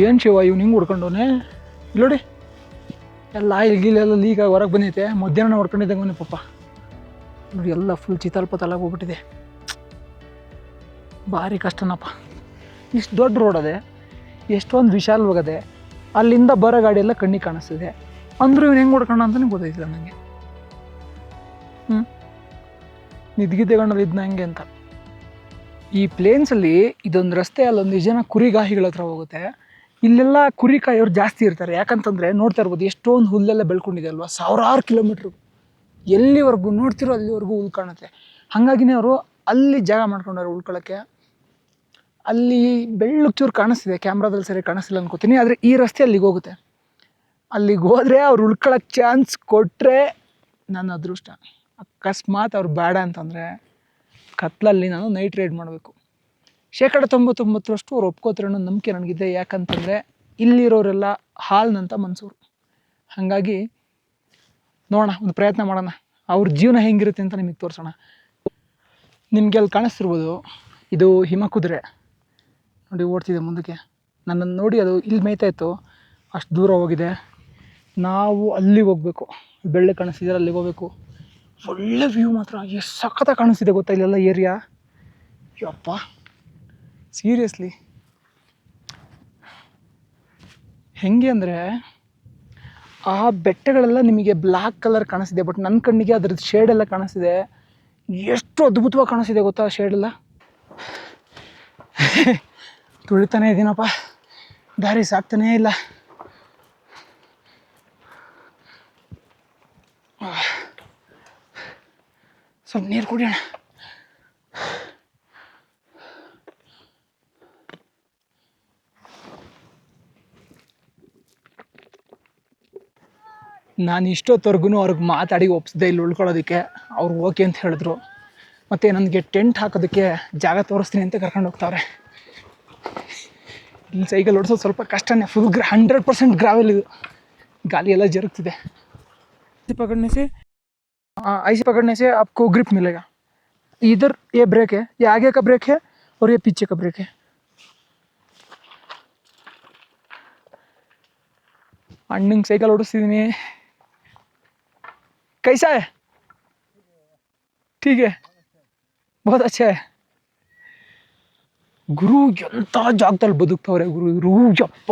S1: ಏನು ಶಿವ ಇವ್ನು ಹಿಂಗೆ ಹೊಡ್ಕೊಂಡವನೆ. ಇಲ್ಲಿ ನೋಡಿ, ಎಲ್ಲ ಇಲ್ಗಿಲೆಲ್ಲ ಲೀಕಾಗಿ ಹೊರಗೆ ಬಂದೈತೆ. ಮಧ್ಯಾಹ್ನ ಹೊಡ್ಕೊಂಡಿದ್ದಂಗೆ ಪಾಪ. ನೋಡಿ ಎಲ್ಲ ಫುಲ್ ಚಿತಾಲ್ಪತಲಾಗಿ ಹೋಗ್ಬಿಟ್ಟಿದೆ. ಭಾರಿ ಕಷ್ಟನಪ್ಪ. ಇಷ್ಟು ದೊಡ್ಡ ರೋಡ್ ಅದೇ, ಎಷ್ಟೊಂದು ವಿಶಾಲವಾಗದೆ, ಅಲ್ಲಿಂದ ಬರೋ ಗಾಡಿ ಎಲ್ಲ ಕಣ್ಣಿಗೆ ಕಾಣಿಸ್ತಿದೆ. ಅಂದರೂ ಇವ್ನು ಹೆಂಗೆ ಹೊಡ್ಕೊಂಡ ಅಂತಲೇ ಗೊತ್ತಾಯ್ತಿಲ್ಲ ನನಗೆ. ನಿದ್ಗಿದ್ದೆಗಣ್ಣಲ್ಲಿ ಇದನ್ನ ಹೆಂಗೆ ಅಂತ. ಈ ಪ್ಲೇನ್ಸಲ್ಲಿ ಇದೊಂದು ರಸ್ತೆ, ಅಲ್ಲೊಂದು ಜನ ಕುರಿಗಾಹಿಗಳ ಹತ್ರ ಹೋಗುತ್ತೆ. ಇಲ್ಲೆಲ್ಲ ಕುರಿ ಕಾಯೋರು ಜಾಸ್ತಿ ಇರ್ತಾರೆ. ಯಾಕಂತಂದರೆ ನೋಡ್ತಾ ಇರ್ಬೋದು ಎಷ್ಟೊಂದು ಹುಲ್ಲೆಲ್ಲ ಬೆಳ್ಕೊಂಡಿದೆ ಅಲ್ವಾ, ಸಾವಿರಾರು ಕಿಲೋಮೀಟ್ರು. ಎಲ್ಲಿವರೆಗೂ ನೋಡ್ತಿರೋ ಅಲ್ಲಿವರೆಗೂ ಹುಲ್ ಕಾಣುತ್ತೆ. ಹಾಗಾಗಿನೇ ಅವರು ಅಲ್ಲಿ ಜಾಗ ಮಾಡ್ಕೊಂಡವ್ರು ಉಳ್ಕೊಳ್ಳೋಕ್ಕೆ. ಅಲ್ಲಿ ಬೆಳ್ಳಗೆ ಚೂರು ಕಾಣಿಸ್ತಿದೆ, ಕ್ಯಾಮ್ರಾದಲ್ಲಿ ಸರಿ ಕಾಣಿಸ್ತಿಲ್ಲ ಅನ್ಕೋತೀನಿ. ಆದರೆ ಈ ರಸ್ತೆ ಅಲ್ಲಿಗೆ ಹೋಗುತ್ತೆ. ಅಲ್ಲಿಗೆ ಹೋದರೆ ಅವ್ರು ಉಳ್ಕೊಳ್ಳೋಕ್ಕೆ ಚಾನ್ಸ್ ಕೊಟ್ಟರೆ ನನ್ನ ಅದೃಷ್ಟ. ಅಕಸ್ಮಾತ್ ಅವ್ರು ಬೇಡ ಅಂತಂದರೆ ಕತ್ಲಲ್ಲಿ ನಾನು ನೈಟ್ ರೈಡ್ ಮಾಡಬೇಕು. 99% ಅವ್ರು ಒಪ್ಕೋತಾರೆ ಅನ್ನೋ ನಂಬಿಕೆ ನನಗಿದೆ. ಯಾಕಂತಂದರೆ ಇಲ್ಲಿರೋರೆಲ್ಲ ಹಾಲ್ನಂತ ಮನ್ಸೂರು. ಹಾಗಾಗಿ ನೋಡೋಣ, ಒಂದು ಪ್ರಯತ್ನ ಮಾಡೋಣ. ಅವ್ರ ಜೀವನ ಹೆಂಗಿರುತ್ತೆ ಅಂತ ನಿಮಗೆ ತೋರಿಸೋಣ. ನಿಮಗೆ ಅಲ್ಲಿ ಕಾಣಿಸ್ತಿರ್ಬೋದು, ಇದು ಹಿಮ ಕುದುರೆ ನೋಡಿ ಓಡ್ತಿದೆ ಮುಂದಕ್ಕೆ. ನನ್ನನ್ನು ನೋಡಿ ಅದು ಇಲ್ಲಿ ಮೇಯ್ತಾ ಇತ್ತು, ಅಷ್ಟು ದೂರ ಹೋಗಿದೆ. ನಾವು ಅಲ್ಲಿಗೆ ಹೋಗಬೇಕು. ಬೆಳ್ಳೆ ಕಾಣಿಸ್ತಿದ್ದಾರೆ, ಅಲ್ಲಿಗೆ ಹೋಗಬೇಕು. ಒಳ್ಳೆ ವ್ಯೂ ಮಾತ್ರ ಎಷ್ಟು ಸಖತ್ತಾಗಿ ಕಾಣಿಸ್ತಿದೆ ಗೊತ್ತಾ ಇಲ್ಲೆಲ್ಲ ಏರಿಯಾ. ಯಪ್ಪ ಸೀರಿಯಸ್ಲಿ ಹೆಂಗೆ ಅಂದರೆ ಆ ಬೆಟ್ಟಗಳೆಲ್ಲ ನಿಮಗೆ ಬ್ಲ್ಯಾಕ್ ಕಲರ್ ಕಾಣಿಸ್ತಿದೆ, ಬಟ್ ನನ್ನ ಕಣ್ಣಿಗೆ ಅದ್ರದ್ದು ಶೇಡೆಲ್ಲ ಕಾಣಿಸ್ತಿದೆ. ಎಷ್ಟು ಅದ್ಭುತವಾಗಿ ಕಾಣಿಸ್ತಿದೆ ಗೊತ್ತಾ ಶೇಡೆಲ್ಲ. ತುಳಿತಾನೆ ಇದ್ದೀನಪ್ಪ, ದಾರಿ ಸಾಕ್ತಾನೇ ಇಲ್ಲ. ಸ್ವಲ್ಪ ನೀರು ಕುಡಿಯೋಣ. ನಾನು ಇಷ್ಟೊತ್ತವರೆಗೂ ಅವ್ರಿಗೆ ಮಾತಾಡಿ ಒಪ್ಸಿದೆ ಇಲ್ಲಿ ಉಳ್ಕೊಳ್ಳೋದಕ್ಕೆ. ಅವ್ರು ಓಕೆ ಅಂತ ಹೇಳಿದ್ರು. ಮತ್ತು ನನಗೆ ಟೆಂಟ್ ಹಾಕೋದಕ್ಕೆ ಜಾಗ ತೋರಿಸ್ತೀನಿ ಅಂತ ಕರ್ಕೊಂಡು ಹೋಗ್ತಾವ್ರೆ. ಇಲ್ಲಿ ಸೈಕಲ್ ಓಡಿಸೋದು ಸ್ವಲ್ಪ ಕಷ್ಟನೇ. ಫುಲ್ 100% ಗ್ರಾವೆಲ್ ಇದು, ಗಾಲಿ ಎಲ್ಲ ಜರುಗ್ತಿದೆ. पकड़ने से ऐसे पकड़ने से आपको ग्रिप मिलेगा. इधर ये ब्रेक है, ये आगे का ब्रेक है और ये पीछे का ब्रेक है. अण्णंಗೆ ಸೈಕಲ್ ಓಡಿಸ್ತಿದ್ದೀನಿ. कैसा है? ठीक है, बहुत अच्छा है. ಗುರು ಎಂಥ ಜಾಗದಲ್ಲಿ ಬದುಕ್ತವ್ರೆ ಗುರು ಇವರು. ಯಪ್ಪ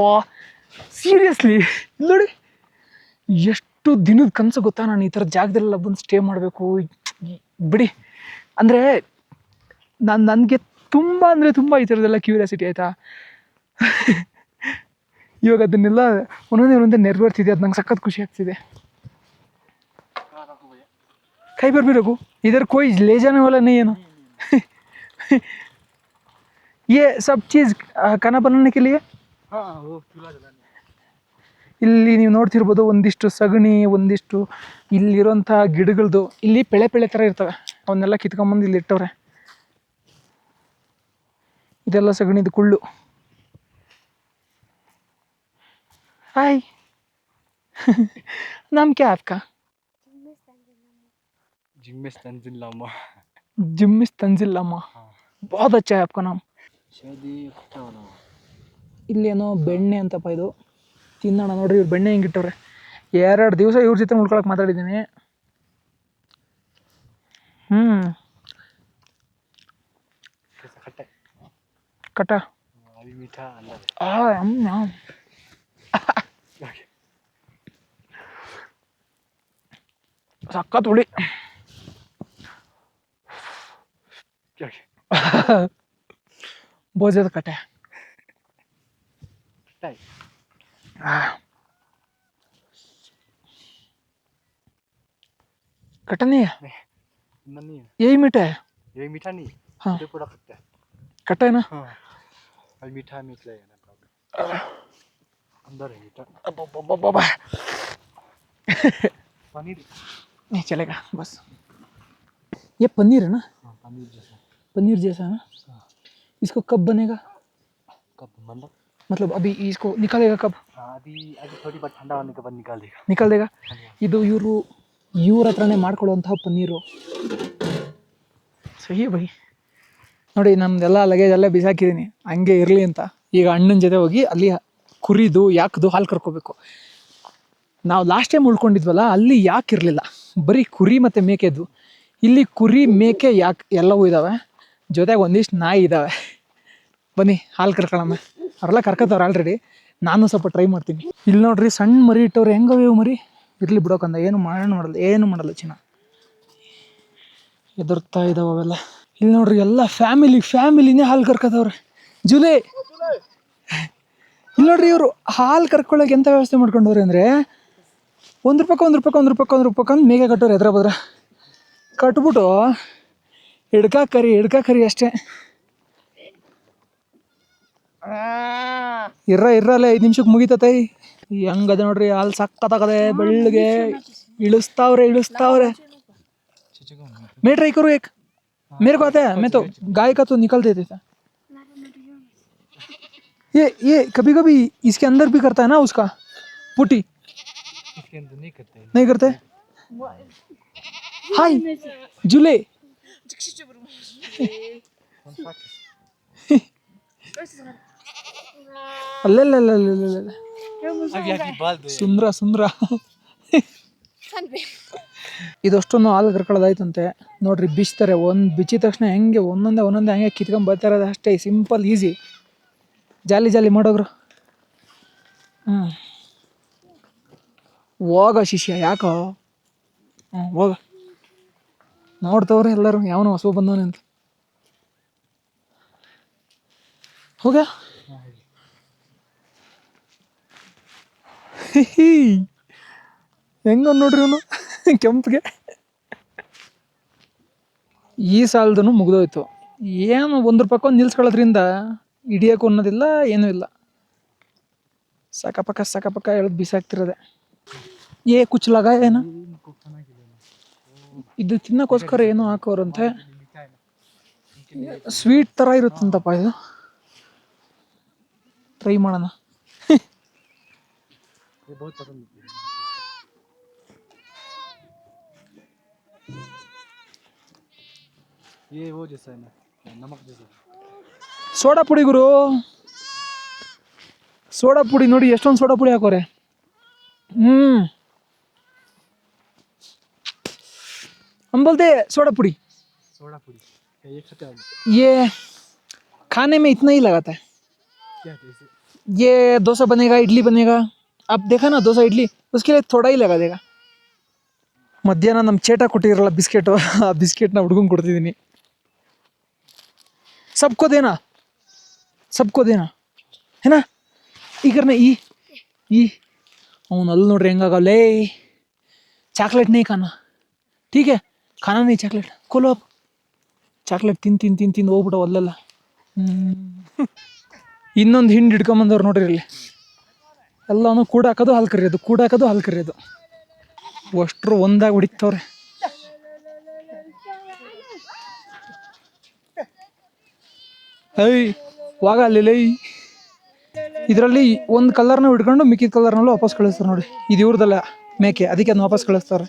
S1: ಸೀರಿಯಸ್ಲಿ ನೋಡಿ, ಎಷ್ಟು ದಿನದ ಕನಸು ಗೊತ್ತಾ ನಾನು ಈ ಥರ ಜಾಗದಲ್ಲೆಲ್ಲ ಬಂದು ಸ್ಟೇ ಮಾಡಬೇಕು. ಬಿಡಿ ಅಂದರೆ ನನಗೆ ತುಂಬ ಅಂದರೆ ತುಂಬ ಈ ಥರದ್ದೆಲ್ಲ ಕ್ಯೂರಿಯಾಸಿಟಿ ಆಯಿತಾ. ಇವಾಗ ಅದನ್ನೆಲ್ಲ ಒಂದೊಂದೇ ನೆರವೇರ್ತಿದೆ. ಅದು ನಂಗೆ ಸಖತ್ ಖುಷಿ ಆಗ್ತಿದೆ. ಕೈ ಬರ್ಬಿರಕು, इधर कोई ले जाने वाला नहीं है ना. ये सब चीज़ खाना बनाने के लिए. ಇಲ್ಲಿ ನೀವು ನೋಡ್ತಿರ್ಬೋದು ಒಂದಿಷ್ಟು ಸಗಣಿ, ಒಂದಿಷ್ಟು ಇಲ್ಲಿರೋಂಥ ಗಿಡಗಳದ್ದು ಇಲ್ಲಿ ಪೆಳೆ ಥರ ಇರ್ತವೆ, ಅವನ್ನೆಲ್ಲ ಕಿತ್ಕೊಂಬಂದು ಇಲ್ಲಿ ಇಟ್ಟವ್ರೆ. ಇದೆಲ್ಲ ಸಗಣಿದು ಕುಳ್ಳು. ಹಾಯ್, नाम क्या है आपका? जिम्मिस तंजिल लामा. बहुत अच्छा है आपका नाम. ಇಲ್ಲೇನೋ ಬೆಣ್ಣೆ ಅಂತಪ್ಪ ಇದು, ತಿನ್ನೋಣ. ನೋಡ್ರಿ ಇವ್ರು ಬೆಣ್ಣೆ ಹೆಂಗಿಟ್ಟವ್ರೆ. 2 ದಿವಸ ಇವ್ರ ಜೊತೆ ಉಳ್ಕೊಳಕ್ಕೆ ಮಾತಾಡಿದ್ದೀನಿ. ಕಟ ಸಖತ್ ಹುಳಿ. बहुत ज़्यादा कटा है. कटा नहीं है, यही मीठा है.
S2: ये मीठा नहीं,
S1: हाँ
S2: ये पूरा खट्टा है.
S1: कटा है ना.
S2: हाँ, और मीठा मिक्स है ना, अंदर है मीठा.
S1: बाबा
S2: पनीर
S1: नहीं चलेगा बस. ये पनीर है ना.
S2: हाँ,
S1: पनीर जैसा है ना. इसको कब बनेगा?
S2: कब
S1: मतलब अभी इसको निकालेगा कब?
S2: अभी थोड़ी बार ठंडा होने के बाद
S1: निकाल देगा. ಇದು ಇವ್ರ ಹತ್ರನೇ ಮಾಡ್ಕೊಳ್ಳುವಂತಹ ಪನ್ನೀರು. ಸಹಿ ಬೈ. ನೋಡಿ ನಮ್ದೆಲ್ಲ ಲಗೇಜ್ ಅಲ್ಲೇ ಬಿಸಾಕಿದ್ದೀನಿ ಹಂಗೆ ಇರಲಿ ಅಂತ. ಈಗ ಅಣ್ಣನ ಜೊತೆ ಹೋಗಿ ಅಲ್ಲಿ ಕುರಿದು ಯಾಕದು ಹಾಲು ಕರ್ಕೋಬೇಕು. ನಾವು ಲಾಸ್ಟ್ ಟೈಮ್ ಉಳ್ಕೊಂಡಿದ್ವಲ್ಲ ಅಲ್ಲಿ ಯಾಕೆ ಇರಲಿಲ್ಲ, ಬರೀ ಕುರಿ ಮತ್ತು ಮೇಕೆದು. ಇಲ್ಲಿ ಕುರಿ ಮೇಕೆ ಯಾಕೆ ಎಲ್ಲವೂ ಇದ್ದಾವೆ, ಜೊತೆಗೆ ಒಂದಿಷ್ಟು ನಾಯಿ ಇದ್ದಾವೆ. ಬನ್ನಿ ಹಾಲು ಕರ್ಕೊಳ್ಳೋಣ. ಅವರೆಲ್ಲ ಕರ್ಕೋತವ್ರು ಆಲ್ರೆಡಿ, ನಾನು ಸ್ವಲ್ಪ ಟ್ರೈ ಮಾಡ್ತೀನಿ. ಇಲ್ಲಿ ನೋಡ್ರಿ ಸಣ್ಣ ಮರಿ ಇಟ್ಟವ್ರು, ಹೆಂಗವೆ ಮರಿ. ಇರಲಿ ಬಿಡೋಕಂದ, ಏನು ಮಾಡಲ್ಲ ಚಿನ್ನ. ಎದುರ್ತಾ ಇದ್ದಾವೆ ಅವೆಲ್ಲ. ಇಲ್ಲಿ ನೋಡ್ರಿ ಎಲ್ಲ ಫ್ಯಾಮಿಲಿನೇ ಹಾಲು ಕರ್ಕೋತವ್ರೆ. ಜುಲೈ ಇಲ್ಲಿ ನೋಡ್ರಿ, ಇವರು ಹಾಲು ಕರ್ಕೊಳ್ಳೋಕೆ ಎಂಥ ವ್ಯವಸ್ಥೆ ಮಾಡ್ಕೊಂಡವ್ರೆ ಅಂದರೆ, ₹1 ಅಂತ ಮೇಕೆ ಕಟ್ಟೋರು ಎದ್ರ ಬದ್ರ ಕಟ್ಬಿಟ್ಟು ಹಿಡ್ಕಾಕರಿ ಅಷ್ಟೇ. ಇರ್ರಲ್ಲೇ 5 ನಿಮಿಷಕ್ಕೆ ಮುಗಿತೈ. ಹೆಂಗದೆ ನೋಡ್ರಿ, ಹಾಲು ಸಕ್ಕತ್ತಾಗದೆ ಬೆಳ್ಳಗೆ ಇಳಿಸ್ತಾವ್ರೆ. मैं ट्राई करूँ एक, मेरे को आता है. मैं तो गाय का तो निकल देते था. ये कभी इसके अंदर भी करता है ना उसका पुटी.
S2: इसके अंदर
S1: नहीं करते. हाय जुले. ಸುಂದ್ರ ಇದಷ್ಟೊಂದು ಹಾಲು ಕರ್ಕೊಳ್ಳೋದಾಯ್ತಂತೆ. ನೋಡ್ರಿ ಬಿಚ್ತಾರೆ. ಬಿಚ್ಚಿದ ತಕ್ಷಣ ಹೆಂಗೆ ಒಂದೊಂದೇ ಹಂಗೆ ಕಿತ್ಕೊಂಡ್ ಬರ್ತಾ ಇರೋದು ಅಷ್ಟೇ. ಸಿಂಪಲ್ ಈಸಿ, ಜಾಲಿ ಮಾಡೋಗ್ರು. ಹೋಗ ಶಿಷ್ಯ, ಯಾಕೋ ಹೋಗ. ನೋಡ್ತವ್ರೆ ಎಲ್ಲರೂ ಯಾವನೋ ಹೊಸ ಬಂದವನೆ ಅಂತ. ಹೋಗ ಹೆಂಗ ನೋಡ್ರಿ ಅವನು ಕೆಂಪಿಗೆ. ಈ ಸಾಲದೂ ಮುಗಿದೋಯ್ತು. ಏನು 1 ರೂಪಾಯಿಗೊಂದು ನಿಲ್ಸ್ಕೊಳ್ಳೋದ್ರಿಂದ ಹಿಡಿಯೋಕೆ ಅನ್ನೋದಿಲ್ಲ, ಏನೂ ಇಲ್ಲ. ಸಾಕಪಕ್ಕ ಎಳ್ದು ಬಿಸಾಕ್ತಿರೋದೆ. ಕುಚ್ಚಲಾಗ ಏನು ಇದು ತಿನ್ನೋಕ್ಕೋಸ್ಕರ ಏನೋ ಹಾಕೋರಂತೆ. ಸ್ವೀಟ್ ಥರ ಇರುತ್ತಂತಪ್ಪ ಇದು. ಟ್ರೈ ಮಾಡೋಣ. ಸೋಡಾ ಪುಡಿ ಗುರು, ಸೋಡಾ ಪುಡಿ ನೋಡಿ ಎಷ್ಟೊಂದು ಸೋಡಾ ಪುಡಿ ಹಾಕೋರೆ. हम बोलते सोडा पुड़ी ये खाने में इतना ही लगाता है. ये डोसा बनेगा, इडली बनेगा, आप देखा ना डोसा इडली, उसके लिए थोड़ा ही लगा देगा. ಮಧ್ಯಾಹ್ನ ನಮ್ಮ ಚೇಟ ಕೊಟ್ಟಿರಲ್ಲ ಬಿಸ್ಕೆಟು, ಆ ಬಿಸ್ಕೆಟ್ನ ಹುಡ್ಗಂಗೆ ಕೊಡ್ತಿದ್ದೀನಿ. सबको देना है ना. ಈ करना ಈ ಅವನು ಅಲ್ಲಿ ನೋಡ್ರಿ ಹೆಂಗಾಗಲ್ಲೇ. ಚಾಕ್ಲೇಟ್ नहीं खाना, ठीक है, खाना नहीं ಚಾಕ್ಲೇಟ್, खोलो आप. ಚಾಕ್ಲೇಟ್ ತಿಂದು ಹೋಗ್ಬಿಟ್ಟು ಅಲ್ಲೆಲ್ಲ. ಇನ್ನೊಂದು ಹಿಂಡು ಹಿಡ್ಕೊಂಬಂದವ್ರು ನೋಡ್ರಿ ಇಲ್ಲಿ. ಎಲ್ಲವೂ ಕೂಡ ಹಾಕೋದು ಹಾಲು ಕರಿಯೋದು ಅಷ್ಟರು ಒಂದಾಗಿ ಹೊಡಿತವ್ರೆ. ವಾಗ ಅಲ್ಲಿ ಇದರಲ್ಲಿ ಒಂದು ಕಲರ್ನ ಹಿಡ್ಕೊಂಡು ಮಿಕ್ಕಿದ ಕಲರ್ನಲ್ಲೂ ವಾಪಸ್ ಕಳಿಸ್ತಾರೆ ನೋಡಿ. ಇದು ಇವ್ರದಲ್ಲ ಮೇಕೆ, ಅದಕ್ಕೆ ಅದನ್ನ ವಾಪಸ್ ಕಳಿಸ್ತಾರೆ.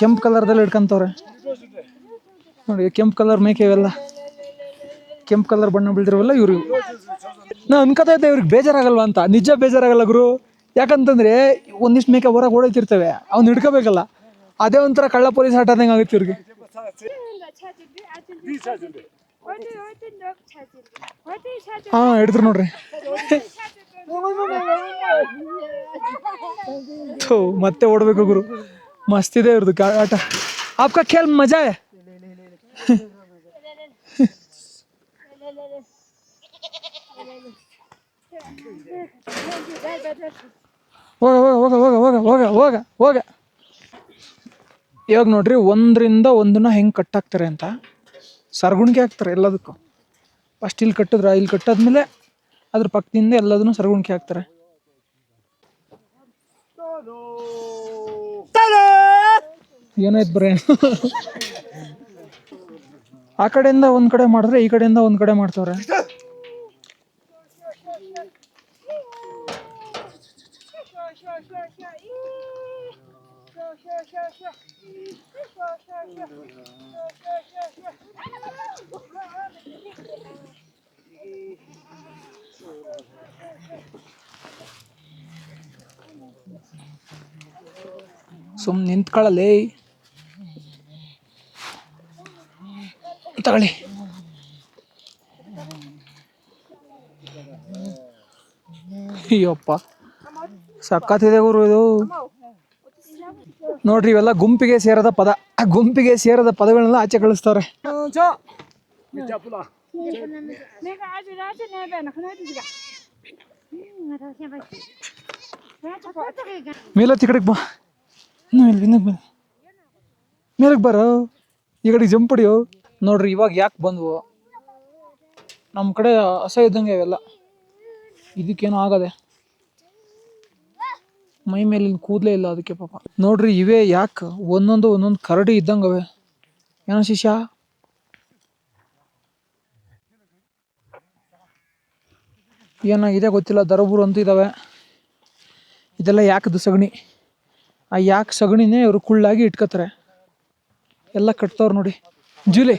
S1: ಕೆಂಪು ಕಲರ್ದಲ್ಲಿ ಹಿಡ್ಕೊಂತವ್ರೆ ನೋಡಿ. ಕೆಂಪು ಕಲರ್ ಮೇಕೆ ಇವೆಲ್ಲ, ಕೆಂಪು ಕಲರ್ ಬಣ್ಣ ಬೆಳೆದಿರೋವೆಲ್ಲ ಇವ್ರು. ನಾ ಅನ್ಕೋತಾ ಇದ್ದೆ ಇವ್ರಿಗೆ ಬೇಜಾರಾಗಲ್ವಾ ಅಂತ. ನಿಜ ಬೇಜಾರಾಗಲ್ಲ ಗುರು. ಯಾಕಂತಂದ್ರೆ ಒಂದಿಷ್ಟು ಮೇಕೆ ಹೊರಗೆ ಓಡೋಯ್ತಿರ್ತವೆ, ಅವ್ನು ಹಿಡ್ಕೋಬೇಕಲ್ಲ. ಅದೇ ಒಂಥರ ಕಳ್ಳ ಪೊಲೀಸ್ ಆಟದಂಗೆ ಆಗುತ್ತೆ ಇವ್ರಿಗೆ. ಹಿಡಿದ್ರು ನೋಡ್ರಿ. ಮತ್ತೆ ಓಡ್ಬೇಕು ಗುರು. ಮಸ್ತ್ ಇದೆ ಇವ್ರದ್ದು ಆಟ. ಆಪ್ಕಾ ಖೇಲ್ ಮಜಾ ಹೈ. ಹೋಗ ಇವಾಗ ನೋಡ್ರಿ, ಒಂದರಿಂದ ಒಂದನ್ನ ಹೆಂಗೆ ಕಟ್ಟಾಕ್ತಾರೆ ಅಂತ. ಸರಗುಣಿಗೆ ಹಾಕ್ತಾರೆ ಎಲ್ಲದಕ್ಕೂ. ಫಸ್ಟ್ ಇಲ್ಲಿ ಕಟ್ಟಿದ್ರ, ಇಲ್ಲಿ ಕಟ್ಟಾದ್ಮೇಲೆ ಅದ್ರ ಪಕ್ಕದಿಂದ ಎಲ್ಲದನ್ನು ಸರಗುಣಿಗೆ ಹಾಕ್ತಾರೆ. ಏನಾಯ್ತು ಬರೇ. ಆ ಕಡೆಯಿಂದ ಒಂದ್ ಕಡೆ ಮಾಡಿದ್ರೆ ಈ ಕಡೆಯಿಂದ ಒಂದ್ ಕಡೆ ಮಾಡ್ತವ್ರೆ. ಸುಮ್ಮನೆ ನಿಂತ್ಕೊಳ್ಳಲೇ. ತಗೊಳ್ಳಿ. ಅಯ್ಯಪ್ಪ ಸಕ್ಕತ್ತಿದೆ ಗುರು ಇದು. ನೋಡ್ರಿ ಇವೆಲ್ಲ ಗುಂಪಿಗೆ ಸೇರದ ಪದ. ಆ ಗುಂಪಿಗೆ ಸೇರದ ಪದಗಳನ್ನೆಲ್ಲ ಆಚೆ ಕಳಿಸ್ತಾರೆ. ಮೇಲತ್ತಿ ಕಡೆಗೆ ಬಾ. ಮೇಲಕ್ಕೆ ಬರೋ, ಈ ಕಡೆಗೆ ಜಂಪ್ ಹೊಡಿಯೋ. ನೋಡ್ರಿ ಇವಾಗ ಯಾಕೆ ಬಂದ್ವು, ನಮ್ಮ ಕಡೆ ಅಸಹ್ಯ ಇದ್ದಂಗೆ ಇವೆಲ್ಲ. ಇದಕ್ಕೇನೋ ಆಗದೆ, ಮೈ ಮೇಲಿನ ಕೂದಲೇ ಇಲ್ಲ ಅದಕ್ಕೆ ಪಾಪ. ನೋಡ್ರಿ ಇವೇ ಯಾಕೆ ಒಂದೊಂದು ಕರಡಿ ಇದ್ದಂಗವೆ. ಏನೋ ಶಿಷ್ಯ, ಏನಾಗಿದೆ ಗೊತ್ತಿಲ್ಲ. ದರಬೂರು ಅಂತೂ ಇದ್ದಾವೆ. ಇದೆಲ್ಲ ಯಾಕದು ಸಗಣಿ. ಆ ಯಾಕೆ ಸಗಣಿನೇ ಇವರು ಕುಳ್ಳಾಗಿ ಇಟ್ಕೋತಾರೆ. ಎಲ್ಲ ಕಟ್ತವ್ರು ನೋಡಿ. ಜೂಲೆ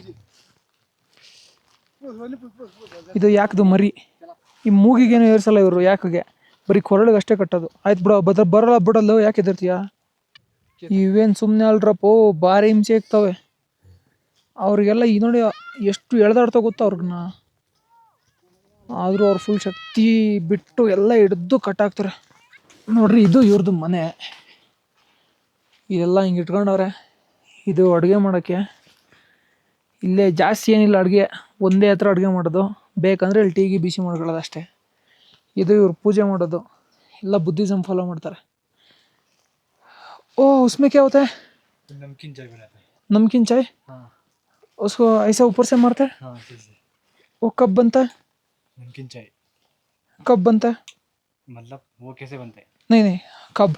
S1: ಇದು ಯಾಕದು ಮರಿ. ಈ ಮೂಗಿಗೇನು ಏರ್ಸಲ್ಲ ಇವರು. ಯಾಕೆ ಬರೀ ಕೊರಳಿಗೆ ಅಷ್ಟೇ ಕಟ್ಟೋದು. ಆಯ್ತು ಬಿಡೋ, ಬರಲ್ಲ ಬಿಡಲ್ಲ, ಯಾಕೆ ಎದಿರ್ತೀಯ. ಇವೇನು ಸುಮ್ಮನೆ ಅಲ್ರಪ್ಪೋ, ಭಾರಿ ಹಿಂಸೆ ಆಗ್ತವೆ ಅವ್ರಿಗೆಲ್ಲ. ಈ ನೋಡಿ ಎಷ್ಟು ಎಳ್ದಾಡ್ತಾ ಗೊತ್ತಾ ಅವ್ರಿಗನ್ನ. ಆದರೂ ಅವ್ರು ಫುಲ್ ಶಕ್ತಿ ಬಿಟ್ಟು ಎಲ್ಲ ಹಿಡ್ದು ಕಟ್ಟಾಕ್ತಾರೆ ನೋಡ್ರಿ. ಇದು ಇವ್ರದ್ದು ಮನೆ. ಇದೆಲ್ಲ ಹಿಂಗೆ ಇಟ್ಕೊಂಡವ್ರೆ. ಇದು ಅಡುಗೆ ಮಾಡೋಕ್ಕೆ. ಇಲ್ಲೇ ಜಾಸ್ತಿ ಏನಿಲ್ಲ ಅಡುಗೆ, ಒಂದೇ ಹತ್ರ ಅಡುಗೆ ಮಾಡೋದು. ಬೇಕಂದರೆ ಇಲ್ಲಿ ಟೀಗಿ ಬಿಸಿ ಮಾಡ್ಕೊಳ್ಳೋದು ಅಷ್ಟೇ. ಇದು ಇವ್ರು ಪೂಜೆ ಮಾಡೋದು, ಎಲ್ಲ ಬುದ್ಧಿಸಮ್ ಫಾಲೋ ಮಾಡ್ತಾರೆ. ओ उसमें क्या होता है?
S2: नमकीन चाय बनाते हैं।
S1: नमकीन चाय?
S2: हाँ
S1: उसको ऐसा ऊपर से मारते हैं?
S2: हाँ ऐसे से।
S1: वो कब बनता है?
S2: नमकीन चाय
S1: कब बनता है?
S2: मतलब वो कैसे बनता है?
S1: नहीं नहीं, कब?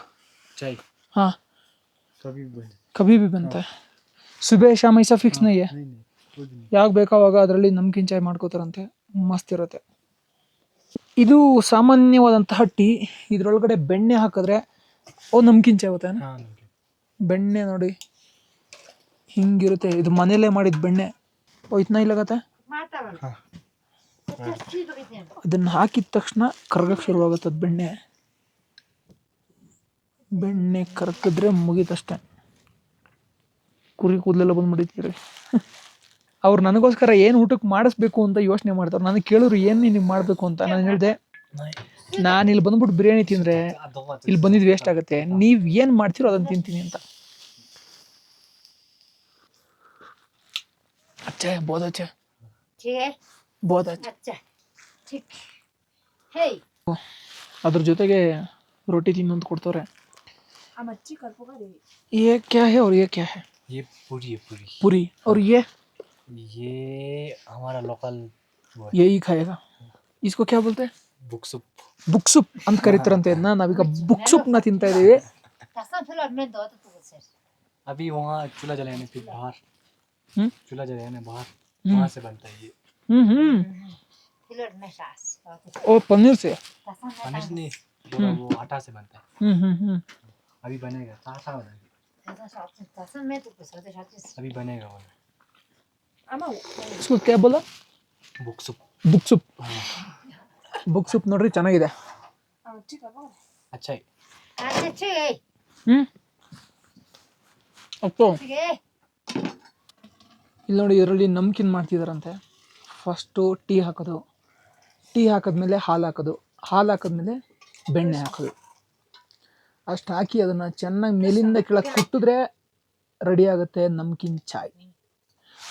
S2: चाय
S1: हाँ,
S2: कभी बन
S1: कभी भी बनता है. ಸುಬೆ ಶಾಮ್ ಐಸಾ ಫಿಕ್ಸ್ नहीं है.
S2: नहीं नहीं कुछ नहीं।
S1: ಯಾವಾಗ ಬೇಕಾವಾಗ ಅದರಲ್ಲಿ ನಮ್ಕಿನ್ ಚಾಯ್ ಮಾಡ್ಕೋತಾರಂತೆ, ಮಸ್ತ್ ಇರುತ್ತೆ. ಇದು ಸಾಮಾನ್ಯವಾದಂತಹ ಟೀ. ಇದರೊಳಗಡೆ ಬೆಣ್ಣೆ ಹಾಕಿದ್ರೆ ಓ ನಮ್ಕಿನ್ ಚಾಯ್ ಹೋಗ್ತಾನೆ.
S2: हाँ नमकीन।
S1: ಬೆಣ್ಣೆ ನೋಡಿ ಹಿಂಗಿರುತ್ತೆ. ಇದು ಮನೇಲೇ ಮಾಡಿದ ಬೆಣ್ಣೆ. ಓ ಇತ್ನ ಇಲ್ಲಾಗತ್ತೆ.
S2: हाँ
S1: ಅದನ್ನು ಹಾಕಿದ ತಕ್ಷಣ ಕರ್ಗಕ್ಕೆ ಶುರುವಾಗುತ್ತೆ ಅದು ಬೆಣ್ಣೆ. ಬೆಣ್ಣೆ ಕರ್ಕಿದ್ರೆ ಮುಗೀತಷ್ಟೆ. ಕುರಿ ಕೂದಲೆಲ್ಲ ಬಂದು ಮುಡಿತೀರಿ. ಅವ್ರು ನನಗೋಸ್ಕರ ಏನು ಊಟಕ್ಕೆ ಮಾಡಿಸ್ಬೇಕು ಅಂತ ಯೋಚನೆ ಮಾಡ್ತಾರೆ. ನನಗೆ ಕೇಳಿದ್ರು ಏನು ನಿನಗೆ ಮಾಡಬೇಕು ಅಂತ. ನಾನು ಹೇಳಿದೆ, ನಾನು ಇಲ್ಲಿ ಬಂದ್ಬಿಟ್ಟು ಬಿರಿಯಾನಿ ತಿಂದರೆ ಇಲ್ಲಿ ಬಂದಿದ್ದು ವೇಸ್ಟ್ ಆಗುತ್ತೆ, ನೀವು ಏನು ಮಾಡ್ತೀರೋ ಅದನ್ನು ತಿಂತೀನಿ ಅಂತ. अच्छा है, बहुत अच्छा,
S3: ठीक है
S1: बहुत अच्छा.
S3: अच्छा ठीक है
S1: ಅದ್ರ ಜೊತೆಗೆ ರೋಟಿ ತಿನ್ನೋದು ಕೊಡ್ತವ್ರೆ.
S3: हम अच्छी कर पोगा रे
S1: ये क्या है और ये क्या है?
S2: ये पूरी है पूरी।
S1: पूरी. और ये
S2: हमारा लोकल वो है
S1: यही खाएगा. इसको क्या बोलते हैं?
S2: बुक सूप।
S1: ಬುಕ್ಸುಪ್ ಅಂತ ಕರೀತಾರಂತೆ. ಇದನ್ನ ನಾವೀಗ ಬುಕ್ಸುಪ್ನ ತಿಂತಾ ಇದೀವಿ.
S3: तसा फिलहाल मैं दो तो तू से
S2: अभी वहाँ चूल्हा जलाने फिर बाहर
S1: हम्म?
S2: चूल्हा जलाने बाहर
S1: हम्म।
S2: वहाँ से बनता है ये।
S1: हम्म.
S3: फिलहाल मैं सास
S1: ओ पनीर से.
S3: तसा मैं
S2: पनीर नहीं पूरा वो आटा से बनता है।
S1: हम्म.
S2: अभी बनेगा सासा बनेगा।
S3: तसा मैं तो कुछ होते साथ
S2: अभी बनेगा वो
S3: आमा
S1: इसको क्या बोला?
S2: बुक सूप।
S1: ಬುಕ್ಸುಪ್.
S2: हाँ
S1: ಬುಕ್ಸುಪ್ ನೋಡ್ರಿ ಚೆನ್ನಾಗಿದೆ.
S3: अच्छी कर पोगा
S2: अच्छा है।
S3: अच्छा ठीक है
S1: ಅಪ್ಪೋ
S3: ठीक है
S1: ಇಲ್ಲಿ ನೋಡಿ, ಇದರಲ್ಲಿ ನಮ್ಕಿನ್ ಮಾಡ್ತಿದಾರಂತೆ. ಫಸ್ಟು ಟೀ ಹಾಕೋದು, ಟೀ ಹಾಕಿದ್ಮೇಲೆ ಹಾಲು ಹಾಕೋದು, ಹಾಲು ಹಾಕಿದ್ಮೇಲೆ ಬೆಣ್ಣೆ ಹಾಕೋದು. ಅಷ್ಟು ಹಾಕಿ ಅದನ್ನು ಚೆನ್ನಾಗಿ ಮೇಲಿಂದ ಕೆಳಗೆ ಕುಟ್ಟಿದ್ರೆ ರೆಡಿ ಆಗುತ್ತೆ नमकीन चाय.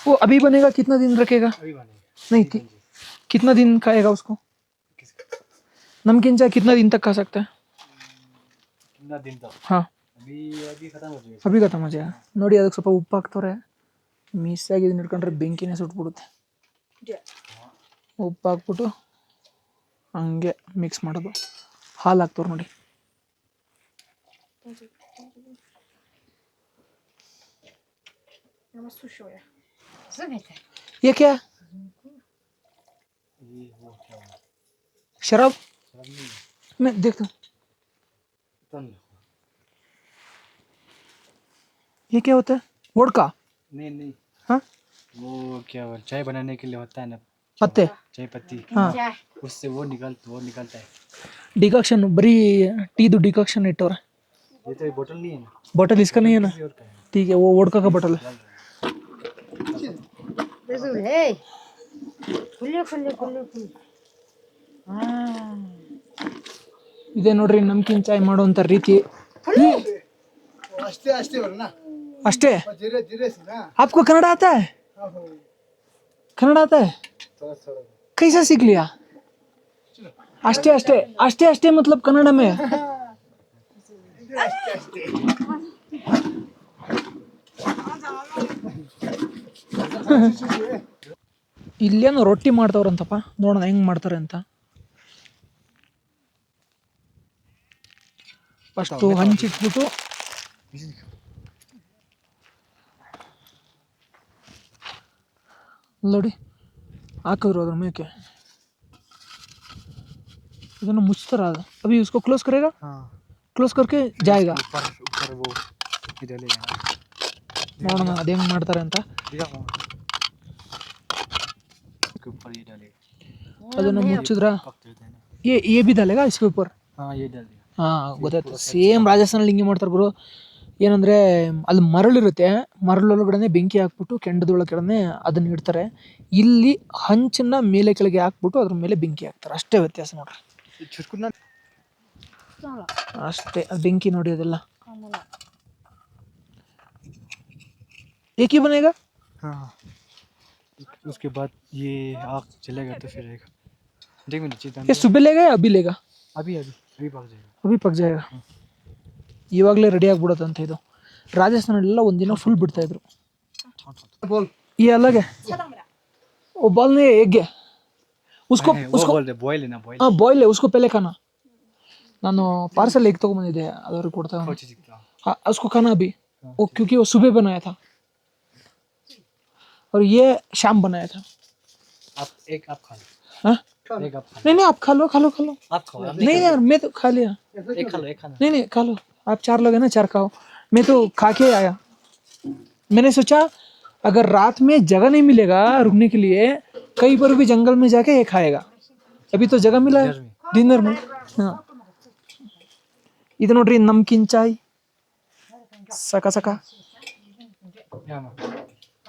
S1: वो अभी बनेगा, कितना दिन रखेगा?
S2: अभी बनेगा।
S1: नहीं कितना दिन खाएगा उसको? नमकीन चाय कितना दिन तक खा सकता है?
S2: कितना दिन तक?
S1: हाँ
S2: अभी अभी खत्म हो जाएगा।
S1: ಅಭಿ ಖತಮ್ ಮಜಾ. ನೋಡಿ ಅದಕ್ಕೆ ಸ್ವಲ್ಪ ಉಪ್ಪು ಹಾಕ್ತವ್ರೆ. ಮಿಸ್ ಆಗಿ ಇದನ್ನ ಇಟ್ಕೊಂಡ್ರೆ ಬೆಂಕಿನೇ ಸುಟ್ಬಿಡುತ್ತೆ. ಉಪ್ಪು ಹಾಕ್ಬಿಟ್ಟು ಹಂಗೆ ಮಿಕ್ಸ್ ಮಾಡೋದು. ಹಾಲು ಹಾಕ್ತವ್ರು ನೋಡಿ.
S3: सुमित
S1: ये क्या?
S2: ये वो क्या हुआ?
S1: शराब.
S2: शराब नहीं है,
S1: मैं देखता हूँ.
S2: तन।
S1: ये क्या होता है? वोडका.
S2: नहीं नहीं
S1: हाँ
S2: वो क्या वो चाय बनाने के लिए होता है ना
S1: पत्ते.
S2: चाय पत्ती
S1: हाँ
S2: उससे वो निकलता है।
S1: ಡಿಕಾಕ್ಷನ್ ಬರೀ ಟೀದು ಡಿಕಾಕ್ಷನ್ ಇಟ್ಟವ್ರೆ.
S2: ये तो बोतल नहीं है ना
S1: बॉटल इसका नहीं है ना?
S2: किसी और का है।
S1: ठीक है, वो वोडका का बॉटल है.
S3: रसूल है खुले खुले खुले खुले हां
S1: ಇದೇ ನೋಡ್ರಿ ನಮ್ಕಿನ್ ಚಾಯ್ ಮಾಡುವಂಥ ರೀತಿ.
S4: ಅಷ್ಟೇ ಅಷ್ಟೇ ಬರೋಣ
S1: ಅಷ್ಟೇ.
S4: ಧೀರೆ ಧೀರೆ ಸಿನಾ
S1: आपको कन्नड़ आता है? कन्नड़ आता है?
S4: थोड़ा थोड़ा
S1: कैसा सीख लिया? अष्टे अष्टे अष्टे अष्टे मतलब कन्नड़ में.
S4: ಅಷ್ಟೇ ಅಷ್ಟೇ
S1: ಇಲ್ಲೇನೋ ರೊಟ್ಟಿ ಮಾಡ್ತಾವ್ರಂತಪ್ಪ, ನೋಡೋಣ ಹೆಂಗೆ ಮಾಡ್ತಾರೆ ಅಂತ. ಫಸ್ಟು ಹಂಚಿಟ್ಬಿಟ್ಟು ನೋಡಿ ಹಾಕಿದ್ರು ಅದ್ರ ಮೇಕೆ. ಇದನ್ನು ಮುಚ್ತಾರ. ಅದು ಅಭಿ उसको क्लोज करेगा,
S2: हाँ
S1: क्लोज करके जाएगा.
S2: ऊपर ऊपर वो डालेगा
S1: ನೋಡೋಣ ಅದು ಹೆಂಗೆ ಮಾಡ್ತಾರೆ ಅಂತ.
S2: दिखा के ऊपर ये डालेगा
S1: ಅದನ್ನು ಮುಚ್ಚಿದ್ರ
S2: पक जाता है ना।
S1: ये भी डालेगा इसके ऊपर.
S2: हाँ ये डाल दिया।
S1: ಹಾಂ ಗೊತ್ತಾಯ್ತು. ಸೇಮ್ ರಾಜಸ್ಥಾನಲ್ಲಿ ಹಿಂಗೆ ಮಾಡ್ತಾರೆ ಗುರು. ಏನಂದರೆ ಅಲ್ಲಿ ಮರಳಿರುತ್ತೆ, ಮರಳೊಳಗಡೆ ಬೆಂಕಿ ಹಾಕ್ಬಿಟ್ಟು ಕೆಂಡದೊಳಗಡೆ ಅದನ್ನ ಇಡ್ತಾರೆ. ಇಲ್ಲಿ ಹಂಚನ್ನ ಮೇಲೆ ಕೆಳಗೆ ಹಾಕ್ಬಿಟ್ಟು ಅದ್ರ ಮೇಲೆ ಬೆಂಕಿ ಹಾಕ್ತಾರೆ. ಅಷ್ಟೇ ವ್ಯತ್ಯಾಸ ನೋಡ್ರಿ.
S2: छुटकुना
S1: ಅಷ್ಟೇ. ಅದು ಬೆಂಕಿ ನೋಡಿ ಅದೆಲ್ಲ. एक ही बनेगा?
S2: हाँ
S4: उसके बाद ये आग जलेगा तो फिर आएगा। देख मैंने चिकन
S1: ये सुबह लेगा या अभी लेगा?
S4: अभी अभी अभी पक जाएगा।
S1: ಅಭಿ ಪಕ್ ಜಾಯೇಗಾ. ಇವಾಗಲೇ ರೆಡಿ ಆಗ್ಬಿಡುತ್ತಂತೆ ಇದು. ರಾಜಸ್ಥಾನಲ್ಲೆಲ್ಲ ಒಂದಿನ ಫುಲ್ ಬಿಡ್ತಾಯಿದ್ರು. ये अलग है, वो बॉल नहीं है, एग है. उसको
S4: वो
S1: उसको
S4: बोल रहे बॉयल है ना बॉयल
S1: हाँ बॉयल है, उसको पहले खाना. ನಾನು ಪಾರ್ಸಲ್ ಎಗ್ ತೊಗೊಂಬಂದಿದ್ದೆ, ಅದವ್ರಿಗೆ ಕೊಡ್ತಾ
S4: कौन सी चिकन
S1: हाँ उसको खाना अभी. वो क्योंकि वो सुबह बनाया था और ये शाम बनाया था.
S4: आप एक आप खा लो
S1: हाँ
S4: एक आप खा लो
S1: नहीं नहीं आप खा लो खा लो खा लो.
S4: आप खाओ आप
S1: नहीं यार मैं तो खा लिया.
S4: एक खा लो एक खाना
S1: नहीं नहीं खा लो, आप 4 लोग हैं ना, 4 खाओ. मैं तो खा के आया. मैंने सोचा अगर रात में जगह नहीं मिलेगा रुकने के लिए, कहीं पर भी जंगल में जाके ये खाएगा. अभी तो जगह मिला है डिनर में. हाँ ಇದು ನೋಡ್ರಿ ನಮ್ಕಿನ್ ಚಾಯ್ ಸಕ ಸಕ.
S4: यामा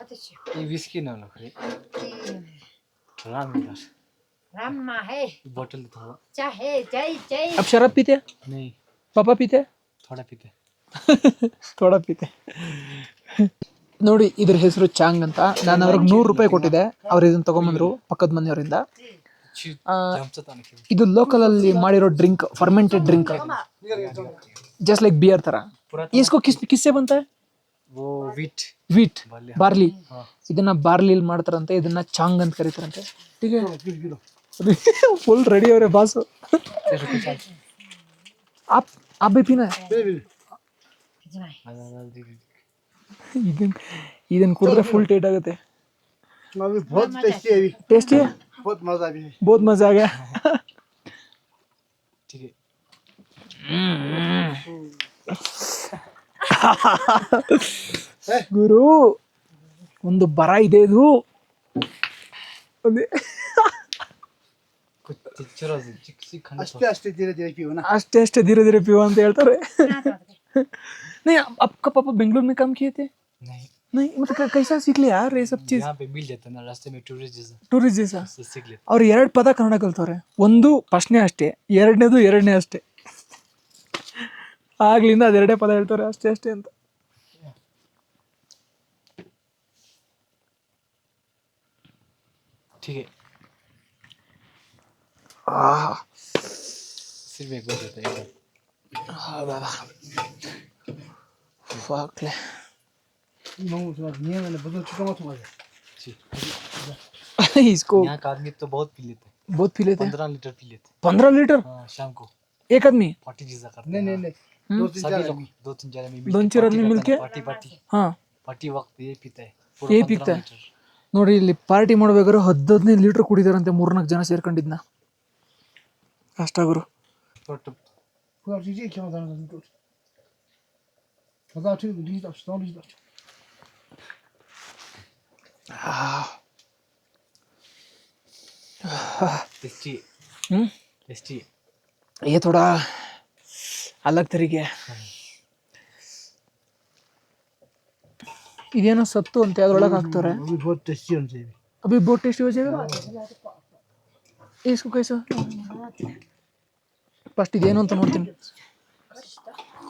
S3: अच्छा
S4: ये विस्की ना लो खरे राम मिला
S3: रामा है
S4: बोतल थोड़ा
S3: चाहे जय जय.
S1: अब शराब पीते हैं?
S4: नहीं
S1: पापा पीते हैं?
S4: थोड़ा पीते
S1: ಥೋಡಾ ಪೀತೆ. ನೋಡಿ ಇದ್ರ ಹೆಸರು ಚಾಂಗ್ ಅಂತ. ನಾನು ಅವ್ರಿಗೆ 100 ರೂಪಾಯಿ ಕೊಟ್ಟಿದ್ದೆ, ಅವ್ರು ಇದನ್ನ ತಗೊಂಬಂದ್ರು ಪಕ್ಕದ ಮನೆಯವರಿಂದ. ಇದು ಲೋಕಲ್ ಅಲ್ಲಿ ಮಾಡಿರೋ drink, fermented drink, just like beer ತರ. इसको किससे बनता है?
S4: वो वीट
S1: ವೀಟ್, ಬಾರ್ಲಿ. ಇದನ್ನ ಬಾರ್ಲಿಲ್ ಮಾಡ್ತಾರಂತೆ, ಇದನ್ನ ಚಾಂಗ್ ಅಂತ ಕರೀತಾರಂತೆ. ಫುಲ್ ರೆಡಿ ಅವರೇ ಬಾಸು. आप भी पीना है?
S3: कितना है?
S1: ಇದನ್ನ ಕುಡಿದ್ರೆ ಫುಲ್ ಟೇಟ್ ಆಗುತ್ತೆ.
S5: बहुत टेस्टी है,
S1: टेस्टी है,
S5: बहुत मजा भी है.
S1: बहुत मजा आ गया.
S4: ठीक है
S1: ಗುರು ಒಂದು ಬರ ಇದೆ ಇದು.
S4: कुछ चिकचिरा से चिकसी खाने
S5: आस्ते आस्ते धीरे धीरे पियो ना.
S1: ಅಷ್ಟೇ ಅಷ್ಟೇ ಧೀರೆ ಧೀರೆ ಪಿವ ಅಂತ ಹೇಳ್ತಾರೆ. नहीं आपका पापा बेंगलोर में काम किए थे?
S4: नहीं
S1: नहीं मतलब कैसा सीख लिया यार ये सब चीज?
S4: यहाँ पे मिल जाता है ना रास्ते में टूरिस्ट जैसा
S1: ಟೂರಿಸ್ಟ್ ಜೈಸಾ.
S4: उससे सीख लेते
S1: ಅವ್ರು 2 ಪದ ಕನ್ನಡ ಕಲ್ತವ್ರೆ. ಒಂದು ಫಸ್ಟ್ನೇ ಅಷ್ಟೇ, ಎರಡನೇದು ಎರಡನೇ ಅಷ್ಟೇ. ಆಗ್ಲಿಂದ ಅದೆರಡೇ ಪದ ಹೇಳ್ತವ್ರೆ, ಅಷ್ಟೇ ಅಷ್ಟೇ ಅಂತ.
S4: ठीक है सिर्फ एक बार देता है
S5: नौ नहीं मैंने बदल चुका मत मजा.
S1: इसको
S4: यहाँ का आदमी तो बहुत पी लेते हैं
S1: बहुत पी लेते हैं.
S4: 15 लीटर पी लेते
S1: 15 लीटर
S4: हैं हाँ शाम को
S1: एक आदमी?
S4: पार्टी जैसा करते
S5: नहीं
S4: हैं
S5: नहीं नहीं, दो तीन
S4: सभी
S5: चार
S4: लोग
S5: आदमी.
S4: 2-3 आदमी
S1: दोन चार आदमी मिलके?
S4: पार्टी पार्टी
S1: हाँ
S4: पार्टी वक्त ये पीता है
S1: ये
S4: 15
S1: पीता है?
S4: लीटर.
S1: ನೋಡಿ ಇಲ್ಲಿ ಪಾರ್ಟಿ ಮಾಡ್ಬೇಕಾದ್ರೆ 15 ಲೀಟರ್ ಕುಡಿದಾರಂತೆ, 3-4 ಜನ ಸೇರ್ಕೊಂಡಿದ್ನ. ಕಷ್ಟ ಗುರು.
S5: पूरा चीज़ क्या होता है ना तो पता ठीक lease of stone lease of.
S4: Tasty
S1: hmm
S4: tasty
S1: ये थोड़ा अलग तरीके है. ಇದೇನೋ ಸತ್ತು ಅಂತೆ, ಅದ್ರೊಳಗೆ ಹಾಕ್ತಾರೆ.
S5: अभी बहुत टेस्टी होना चाहिए.
S1: अभी बहुत टेस्टी हो जाएगा. इसको कैसा ಫಸ್ಟ್ ಇದೇನು ಅಂತ ನೋಡ್ತೀನಿ.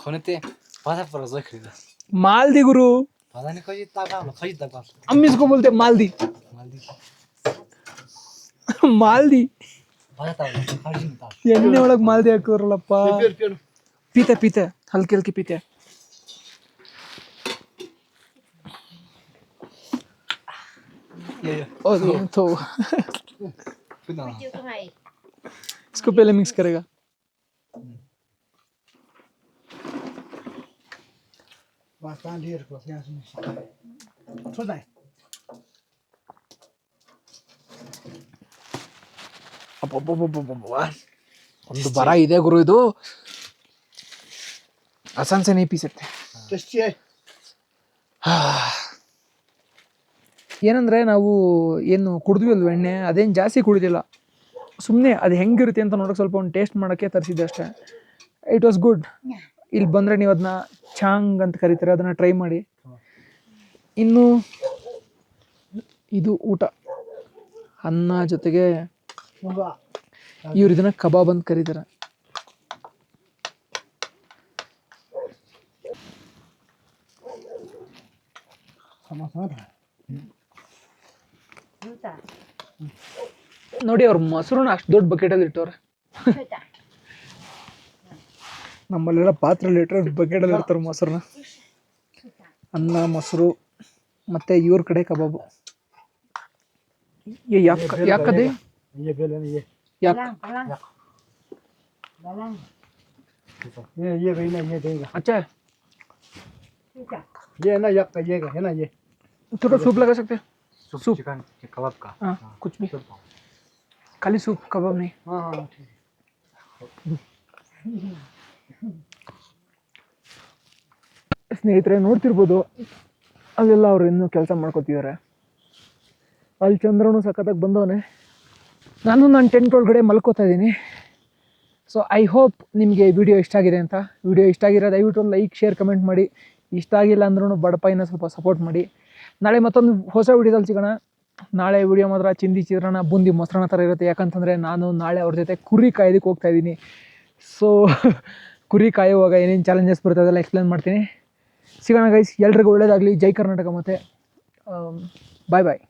S4: होने ते पता पर जो खरीदा
S1: मालदी गुरु,
S4: पता नहीं कोई ताका खरीद ताका
S1: हम इसको बोलते हैं मालदी.
S4: मालदी
S1: ಮಾಲ್ದಿ
S4: पता था खरीद था
S1: ಎಣ್ಣೆ ಒಳಗೆ ಮಾಲ್ದಿ ಹಾಕೋರಲ್ಲಪ್ಪ.
S5: पियो पियो.
S1: ಪೀತೆ ಪೀತೆ ಹಲ್ಕಿ ಹಲ್ಕಿ ಪೀತೆ. ओ ये तो
S4: फिर ना
S3: क्यों तुम्हारी?
S1: इसको पहले मिक्स करेगा.
S5: बस पानी ढेर को यहाँ से छोड़ दे.
S1: ಅಬ್ಬಬ್ಬಬ್ಬಬ್ಬಬ್ಬ. ಒಂದು ಬರ ಇದೆ ಗುರು ಇದು, ಆಸಾನ್ ಸೆ नहीं पी सकते.
S5: टेस्टी है.
S1: ಏನಂದರೆ ನಾವು ಏನು ಕುಡಿದ್ವಿ ಅಲ್ವ ಎಣ್ಣೆ, ಅದೇನು ಜಾಸ್ತಿ ಕುಡಿದಿಲ್ಲ, ಸುಮ್ಮನೆ ಅದು ಹೆಂಗಿರುತ್ತೆ ಅಂತ ನೋಡೋಕೆ ಸ್ವಲ್ಪ ಒಂದು ಟೇಸ್ಟ್ ಮಾಡೋಕ್ಕೆ ತರಿಸಿದ್ದೆ ಅಷ್ಟೇ. It was good. ಇಲ್ಲಿ ಬಂದರೆ ನೀವು ಅದನ್ನ ಚಾಂಗ್ ಅಂತ ಕರೀತಾರೆ, ಅದನ್ನು ಟ್ರೈ ಮಾಡಿ. ಇನ್ನು ಇದು ಊಟ, ಅನ್ನ ಜೊತೆಗೆ ಇವ್ರು ಇದನ್ನು ಕಬಾಬ್ ಅಂತ ಕರೀತಾರೆ.
S3: Chuta.
S1: ನೋಡಿ ಅವ್ರ ಮೊಸರನ್ನ ಅಷ್ಟು ದೊಡ್ಡ ಬಕೆಟಲ್ಲಿ ಇಟ್ಟವ್ರೆ.
S3: Chuta.
S1: ನಮ್ಮಲ್ಲೆಲ್ಲ ಪಾತ್ರೆಯಲ್ಲಿ ಇಟ್ಟರೆ ಬಕೆಟಲ್ಲಿ ಇರ್ತಾರೆ ಮೊಸರನ್ನ. ಅನ್ನ ಮೊಸರು ಮತ್ತು ಇವ್ರ ಕಡೆ ಕಬಾಬು. ಯಾಕದೆ
S5: ये बेलन ये
S1: ಯಾಕೆ
S3: Balang, balang. Balang.
S5: ये भाई ना ये देगा
S1: अच्छा
S3: Chuta.
S5: ये ना यक का ये का है ना ये
S1: थोड़ा सूप लगा सकते हैं? सूप
S4: चिकन कबाब का
S1: हाँ कुछ भी खाली सूप कबाब नहीं.
S5: हाँ हाँ ठीक
S1: ಸ್ನೇಹಿತರೆ ನೋಡ್ತಿರ್ಬೋದು ಅಲ್ಲೆಲ್ಲ ಅವ್ರು ಇನ್ನೂ ಕೆಲಸ ಮಾಡ್ಕೊತಿದ್ದಾರೆ. ಅಲ್ಲಿ ಚಂದ್ರನು ಸಖತ್ತಾಗಿ ಬಂದವನೆ. ನಾನು ನನ್ನ ಟೆಂಟ್ ಒಳಗಡೆ ಮಲ್ಕೋತಾ ಇದ್ದೀನಿ. ಸೊ ಐ ಹೋಪ್ ನಿಮಗೆ ವಿಡಿಯೋ ಇಷ್ಟ ಆಗಿದೆ ಅಂತ. ವಿಡಿಯೋ ಇಷ್ಟ ಆಗಿರೋ ದಯವಿಟ್ಟು ಲೈಕ್ ಶೇರ್ ಕಮೆಂಟ್ ಮಾಡಿ. ಇಷ್ಟ ಆಗಿಲ್ಲ ಅಂದ್ರೂ ಬಡಪಾಯಿನ ಸ್ವಲ್ಪ ಸಪೋರ್ಟ್ ಮಾಡಿ. ನಾಳೆ ಮತ್ತೊಂದು ಹೊಸ ವಿಡಿಯೋದಲ್ಲಿ ಸಿಗೋಣ. ನಾಳೆ ವಿಡಿಯೋ ಮಾತ್ರ ಚಿಂದಿ ಚಿತ್ರಾನ್ನ ಬೂಂದಿ ಮೊಸರನ್ನ ಥರ ಇರುತ್ತೆ. ಯಾಕಂತಂದರೆ ನಾನು ನಾಳೆ ಅವ್ರ ಜೊತೆ ಕುರಿ ಕಾಯೋದಕ್ಕೆ ಹೋಗ್ತಾಯಿದ್ದೀನಿ. ಸೊ ಕುರಿ ಕಾಯುವಾಗ ಏನೇನು ಚಾಲೆಂಜಸ್ ಬರುತ್ತೆ ಅದೆಲ್ಲ ಎಕ್ಸ್ಪ್ಲೇನ್ ಮಾಡ್ತೀನಿ. ಸಿಗೋಣ ಗೈಸ್. ಎಲ್ರಿಗೂ ಒಳ್ಳೆಯದಾಗಲಿ. ಜೈ ಕರ್ನಾಟಕ. ಮತ್ತು ಬಾಯ್ ಬಾಯ್.